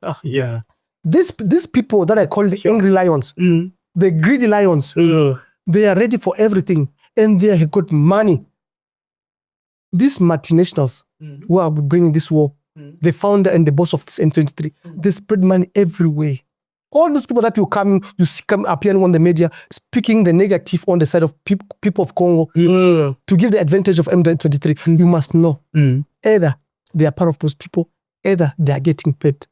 These people that I call the angry lions, the greedy lions, they are ready for everything, and they have got money. These multinationals who are bringing this war, the founder and the boss of this M23, they spread money everywhere. All those people that you see come appearing on the media, speaking the negative on the side of people of Congo, to give the advantage of M23, you must know either they are part of those people, either they are getting paid,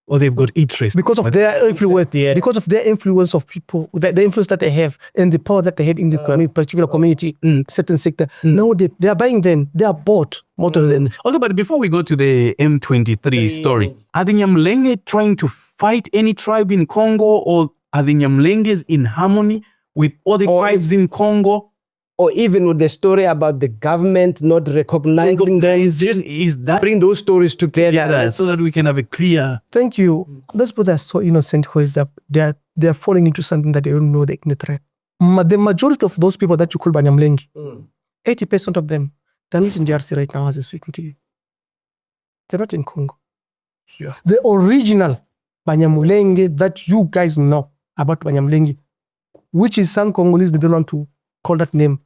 or they've got interest because of their influence. Because of their influence of people, the influence that they have and the power that they have in the particular community, certain sector. No, they are buying them. They are bought more than them. Okay, but before we go to the M23 story, are the Nyamulenge trying to fight any tribe in Congo, or are the Nyamulenges in harmony with other tribes in Congo? Or even with the story about the government not recognizing bring those stories together so that we can have a clear. Thank you. Those people are so innocent, because they are falling into something that they don't know the tribe. The majority of those people that you call Banyamulenge, 80% of them, they're not in DRC right now as I'm speaking to you. They're not in Congo. Yeah. The original Banyamulenge that you guys know about Banyamulenge, which is some Congolese, they don't want to call that name.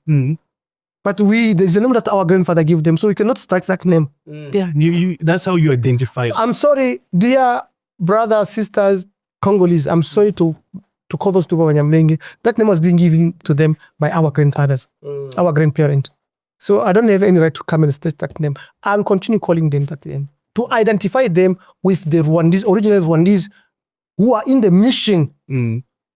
But there's a name that our grandfather gave them, so we cannot strike that name. Yeah, that's how you identify. I'm sorry, dear brothers, sisters, Congolese, I'm sorry to call those people Banyamulenge. That name was being given to them by our grandfathers, our grandparents. So I don't have any right to come and state that name. I'll continue calling them that name, to identify them with the Rwandese, original Rwandese, who are in the mission,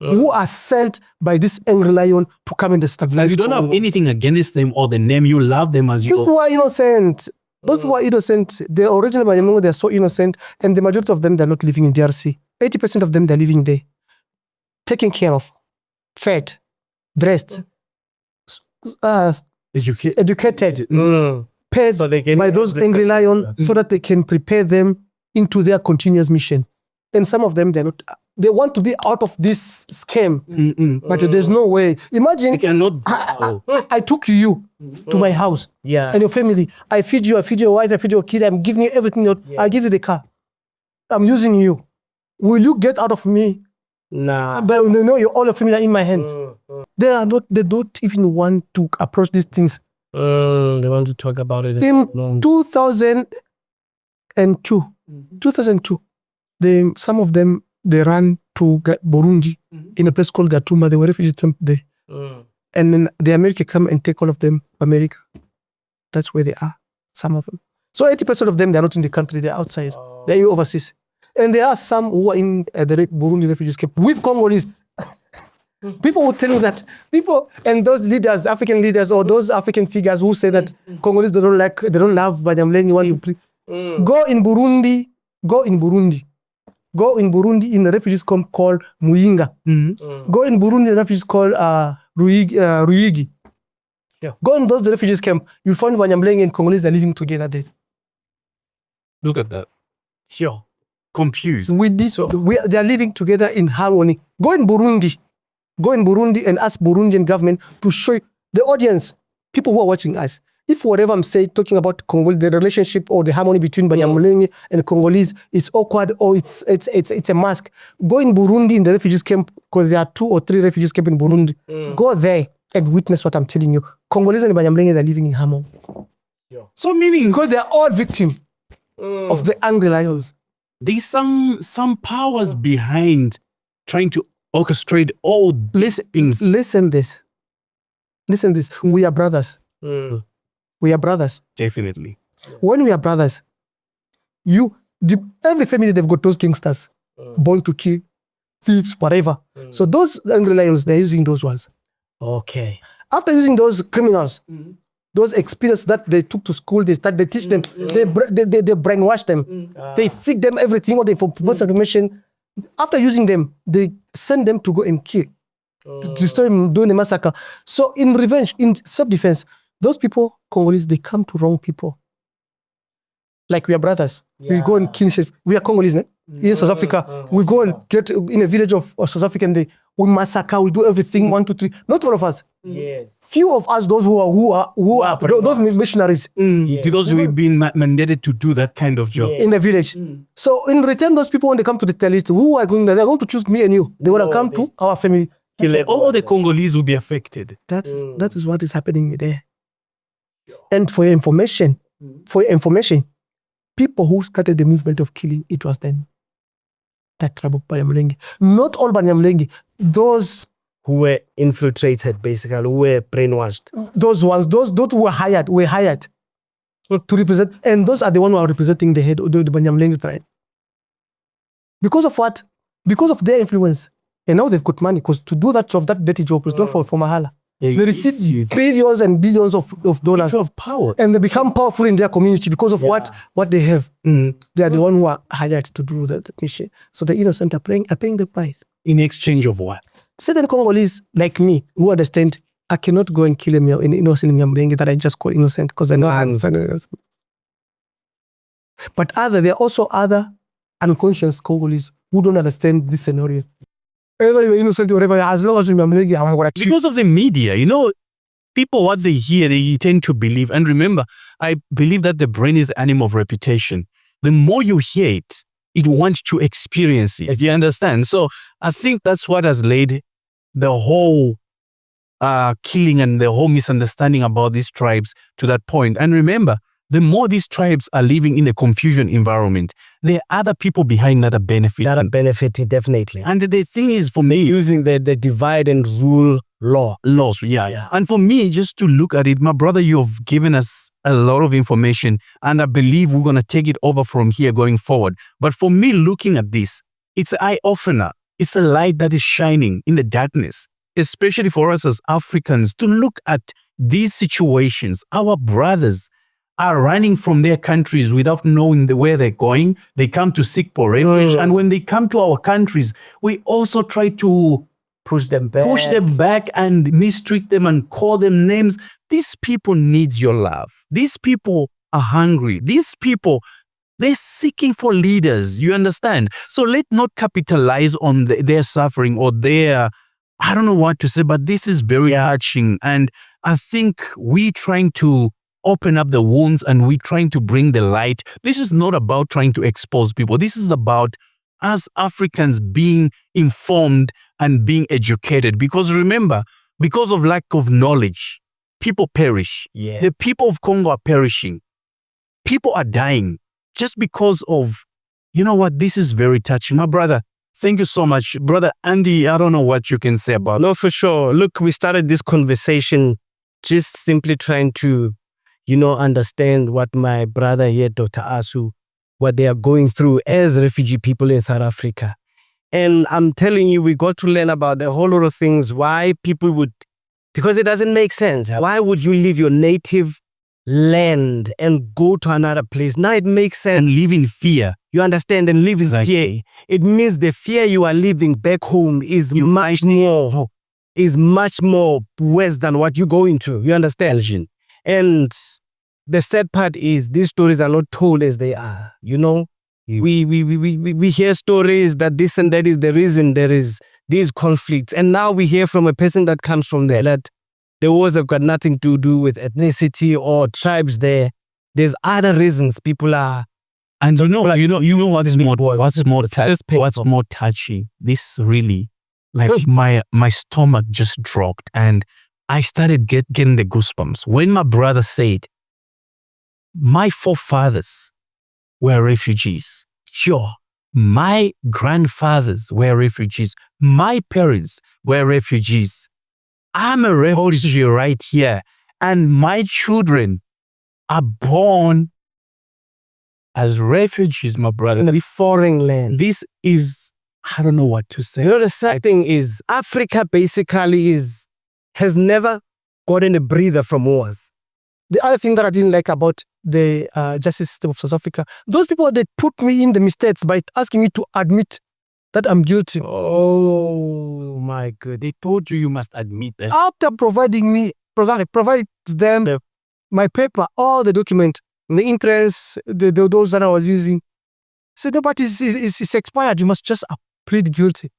who are sent by this angry lion to come and stabilize. You don't have anything against them or the name. You love them as you. Those people are innocent. Those people are innocent. The original Banyamulenge, they're so innocent, and the majority of them, they're not living in DRC. 80% of them, they're living there, taken care of, fed, dressed, educated, paid by those angry lions, so that they can prepare them into their continuous mission. And some of them, they want to be out of this scam, but there's no way. Imagine, I took you to my house and your family. I feed you, I feed your wife, I feed your kid. I'm giving you everything. I give you the car. I'm using you. Will you get out of me? Nah. But all your family are in my hands. They don't even want to approach these things. They want to talk about it. In 2002, some of them, they ran to Burundi in a place called Gatumba. They were refugee camp there. And then the America come and take all of them, America. That's where they are, some of them. So 80% of them, they're not in the country, they're outside. They're overseas. And there are some who are in the Burundi refugees camp with Congolese. People will tell you that and those leaders, African leaders, or those African figures who say that Congolese they don't love Banyamulenge. Go in Burundi in the refugees camp called Muyinga. Go in Burundi in the refugees called Ruyigi. Yeah. Go in those refugees camp, you'll find Banyamulenge and Congolese are living together there. Look at that. Yeah. Confused. With this, they are living together in harmony. Go in Burundi and ask Burundian government to show the audience, people who are watching us, if whatever I'm saying, talking about Congo, the relationship or the harmony between Banyamulenge and Congolese, it's awkward or it's a mask. Go in Burundi in the refugees camp, because there are 2 or 3 refugees camp in Burundi. Go there and witness what I'm telling you. Congolese and Banyamulenge are living in harmony. Yeah. So meaning, because they are all victims of the angry lions. There's some powers behind trying to orchestrate all these things. Listen this. We are brothers. We are brothers. Definitely. When we are brothers, every family, they've got those gangsters born to kill, thieves, whatever. So those angry lions, they're using those ones. Okay. After using those criminals, those experiences that they took to school, they teach them, they brainwash them, they feed them everything, or they for information. After using them, they send them to go and kill, to destroy them, doing a massacre. So in revenge, in self-defense, those people, Congolese, they come to wrong people. Like we are brothers. We go and kill. We are Congolese, in South Africa. We go and get in a village of South African. We massacre. We do everything 1, 2, 3. Not all of us. Yes. Few of us, those who are those missionaries Because we've been mandated to do that kind of job. in the village. So in return, those people when they come to the territory, who are going there, they're going to choose me and you. They want to come to our family. All the Congolese will be affected. That is what is happening there. And for your information, people who started the movement of killing, it was then that tribe of Banyamulenge. Not all Banyamulenge, those Who were infiltrated, basically, who were brainwashed. those who were hired to represent, and those are the ones who are representing the head of the Banyamulenge tribe. Because of what? Because of their influence. And now they've got money, because to do that job, that dirty job, is not for Mahala. They receive billions and billions of dollars of power. and they become powerful in their community because of what they have. They are the ones who are hired to do the mission. So the innocent are paying the price. In exchange of what? Certain Congolese like me who understand I cannot go and kill an innocent Nyamulenge that I just call innocent because I know I understand innocent. But there are also other unconscious Congolese who don't understand this scenario. Either you're innocent or whatever, as long as you're Nyamulenge, I'm going to kill you. Because of the media, people, what they hear, they tend to believe. And remember, I believe that the brain is the animal of reputation. The more you hear it, it wants to experience it. Do you understand? So I think that's what has led the whole killing and the whole misunderstanding about these tribes to that point. And remember, the more these tribes are living in a confusion environment, there are other people behind that are benefiting. That are benefiting, definitely. And the thing is, for me, Using the divide and rule laws, yeah. And for me, just to look at it, my brother, you have given us a lot of information, and I believe we're going to take it over from here going forward. But for me, looking at this, it's an eye-opener. It's a light that is shining in the darkness, especially for us as Africans, to look at these situations. Our brothers are running from their countries without knowing where they're going. They come to seek for refuge. And when they come to our countries, we also try to push them back and mistreat them and call them names. These people need your love. These people are hungry. These people, they're seeking for leaders. You understand? So let's not capitalize on their suffering or their, I don't know what to say, but this is very touching. And I think we trying to open up the wounds and we trying to bring the light. This is not about trying to expose people. This is about us Africans being informed and being educated. Because remember, because of lack of knowledge, people perish. Yeah. The people of Congo are perishing. People are dying just because of, you know what, this is very touching. My brother, Thank you so much. Brother Andy, I don't know what you can say about No, for sure. Look, we started this conversation just simply trying to, understand what my brother here, Dr. Asu, what they are going through as refugee people in South Africa. And I'm telling you, we got to learn about a whole lot of things, why people would, because it doesn't make sense. Why would you leave your native land and go to another place? Now it makes sense. and live in fear. You understand? And live in fear. It means the fear you are living back home is much more worse than what you're going through. You understand? And the sad part is these stories are not told as they are. We hear stories that this and that is the reason there is these conflicts. And now we hear from a person that comes from there that the wars have got nothing to do with ethnicity or tribes there. There's other reasons people are. And you know what is more touching? This really, my stomach just dropped and I started getting the goosebumps when my brother said, my forefathers were refugees. Sure, my grandfathers were refugees. My parents were refugees. I'm a refugee right here. And my children are born as refugees, my brother. In a foreign land. This is, I don't know what to say. The sad thing is, Africa basically has never gotten a breather from wars. The other thing that I didn't like about the justice system of South Africa, those people, they put me in the mistakes by asking me to admit that I'm guilty. Oh my God. They told you must admit that. After provided them my paper, all the document, the interest, those that I was using. So no, but it's expired. You must just plead guilty.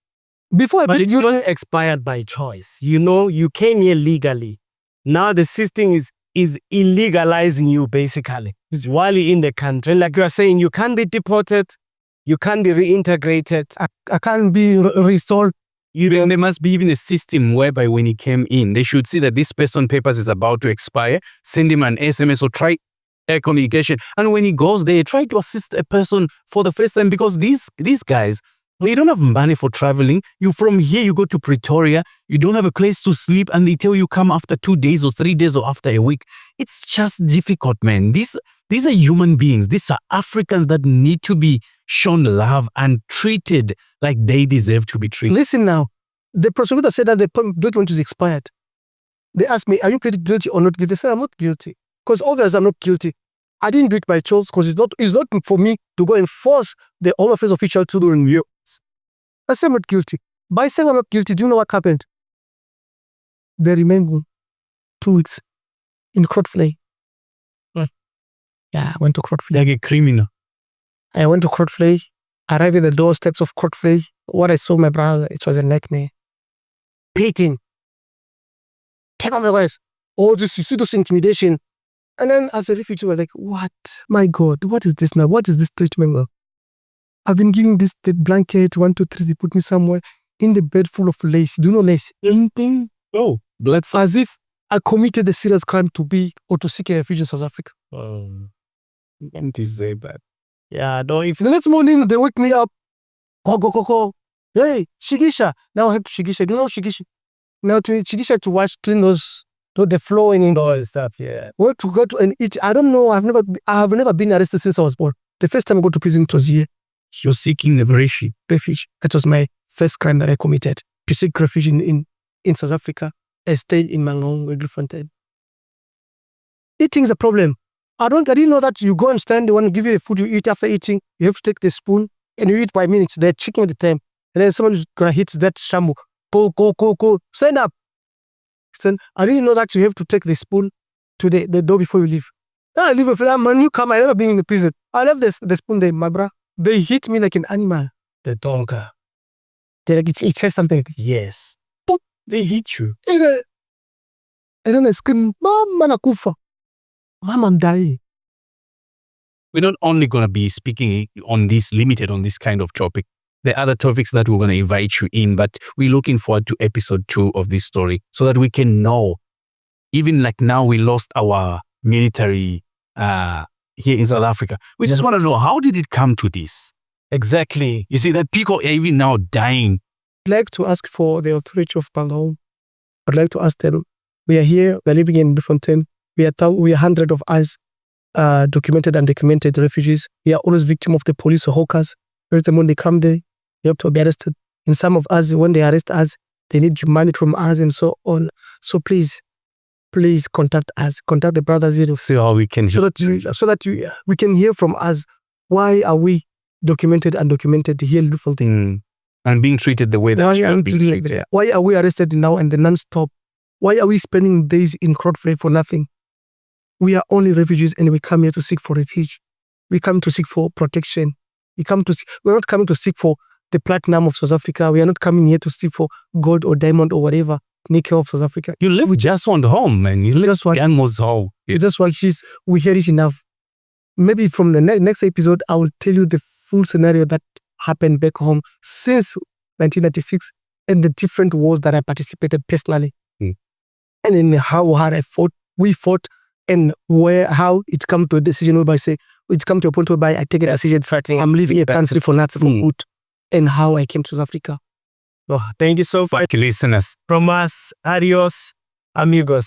Before I plead guilty, it's not expired by choice. You came here legally. Now the system is illegalizing you basically. It's while you're in the country. Like you are saying, you can't be deported. You can't be reintegrated. I can't be restored. There must be even a system whereby when he came in, they should see that this person's papers is about to expire, send him an SMS or try air communication. And when he goes there, try to assist a person for the first time because these guys, they don't have money for traveling. You from here, you go to Pretoria, you don't have a place to sleep and they tell you come after 2 days or 3 days or after a week. It's just difficult, man. These are human beings. These are Africans that need to be shown love and treated like they deserve to be treated. Listen now, the prosecutor said that the document is expired. They asked me, are you pleading guilty or not guilty? I said, I'm not guilty. Because obviously I'm not guilty. I didn't do it by choice because it's not good for me to go and force the Home Affairs official to do it. I said I'm not guilty. By saying I'm not guilty, do you know what happened? They remained 2 weeks in Crotfley. Yeah, I went to Crotfley. Like a criminal. I went to Crotfley, arrived at the doorsteps of Crotfley. What I saw my brother, it was a nightmare. Beating. Take on my voice. Oh, you see this intimidation. And then as a refugee, we're like, what? My God, what is this now? What is this treatment? I've been given this the blanket, 1, 2, 3, they put me somewhere in the bed full of lace. Do you know lace? Anything? Oh, let's. As if I committed a serious crime to be or to seek a refuge in South Africa. You can't say that. Yeah, no, if the next morning they wake me up, go. Hey, Shigisha. Now I have to Shigisha. Do you know Shigisha? Now to Shigisha to wash, clean those, the floor and all that stuff. Yeah. Where to go to and eat? I don't know. I have never been arrested since I was born. The first time I go to prison it was here. You're seeking the refuge. That was my first crime that I committed. To seek refuge in South Africa. I stayed in Mangaung with Fontaine. Eating is a problem. I didn't know that you go and stand, they want to give you the food you eat after eating. You have to take the spoon and you eat by minutes. They're checking the time. And then someone is going to hit that shamu. Go. Stand up. I didn't know that you have to take the spoon to the door before you leave. I leave a man, you come, I never been in the prison. I left the spoon there, my bro. They hit me like an animal. The dog. It says something. Yes. But they hit you. And then I scream, Mama nakufa. Mama, I'm dying. We're not only going to be speaking on this, limited on this kind of topic. There are other topics that we're going to invite you in, but we're looking forward to episode 2 of this story so that we can know. Even like now we lost our military here in South Africa. We just want to know, how did it come to this? Exactly. You see that people are even now dying. I'd like to ask for the authority of Palom. I'd like to ask them, we are here, we're living in Bloemfontein. We are hundreds of us, documented and undocumented refugees. We are always victims of the police or hawkers. Every time when they come there, they have to be arrested. And some of us, when they arrest us, they need money from us and so on. So please contact us, contact the brothers here, See how we can so that we can hear from us. Why are we documented and undocumented here in Bloemfontein? and being treated the way that you are being treated. Why are we arrested now and the non-stop? Why are we spending days in Crossfire for nothing? We are only refugees and we come here to seek for refuge. We come to seek for protection. We're not coming to seek for the platinum of South Africa. We are not coming here to seek for gold or diamond or whatever, nickel of South Africa. You live just on home, man. You live Just want- almost home. We just want peace. We hear it enough. Maybe from the next episode, I will tell you the full scenario that happened back home since 1996 and the different wars that I participated personally. And then how hard we fought, and how it come to a decision whereby it's come to a point whereby I take a decision fighting. I'm leaving a country for nothing, for good, and how I came to South Africa. Oh, thank you so much, Listeners. from us. Adios, amigos.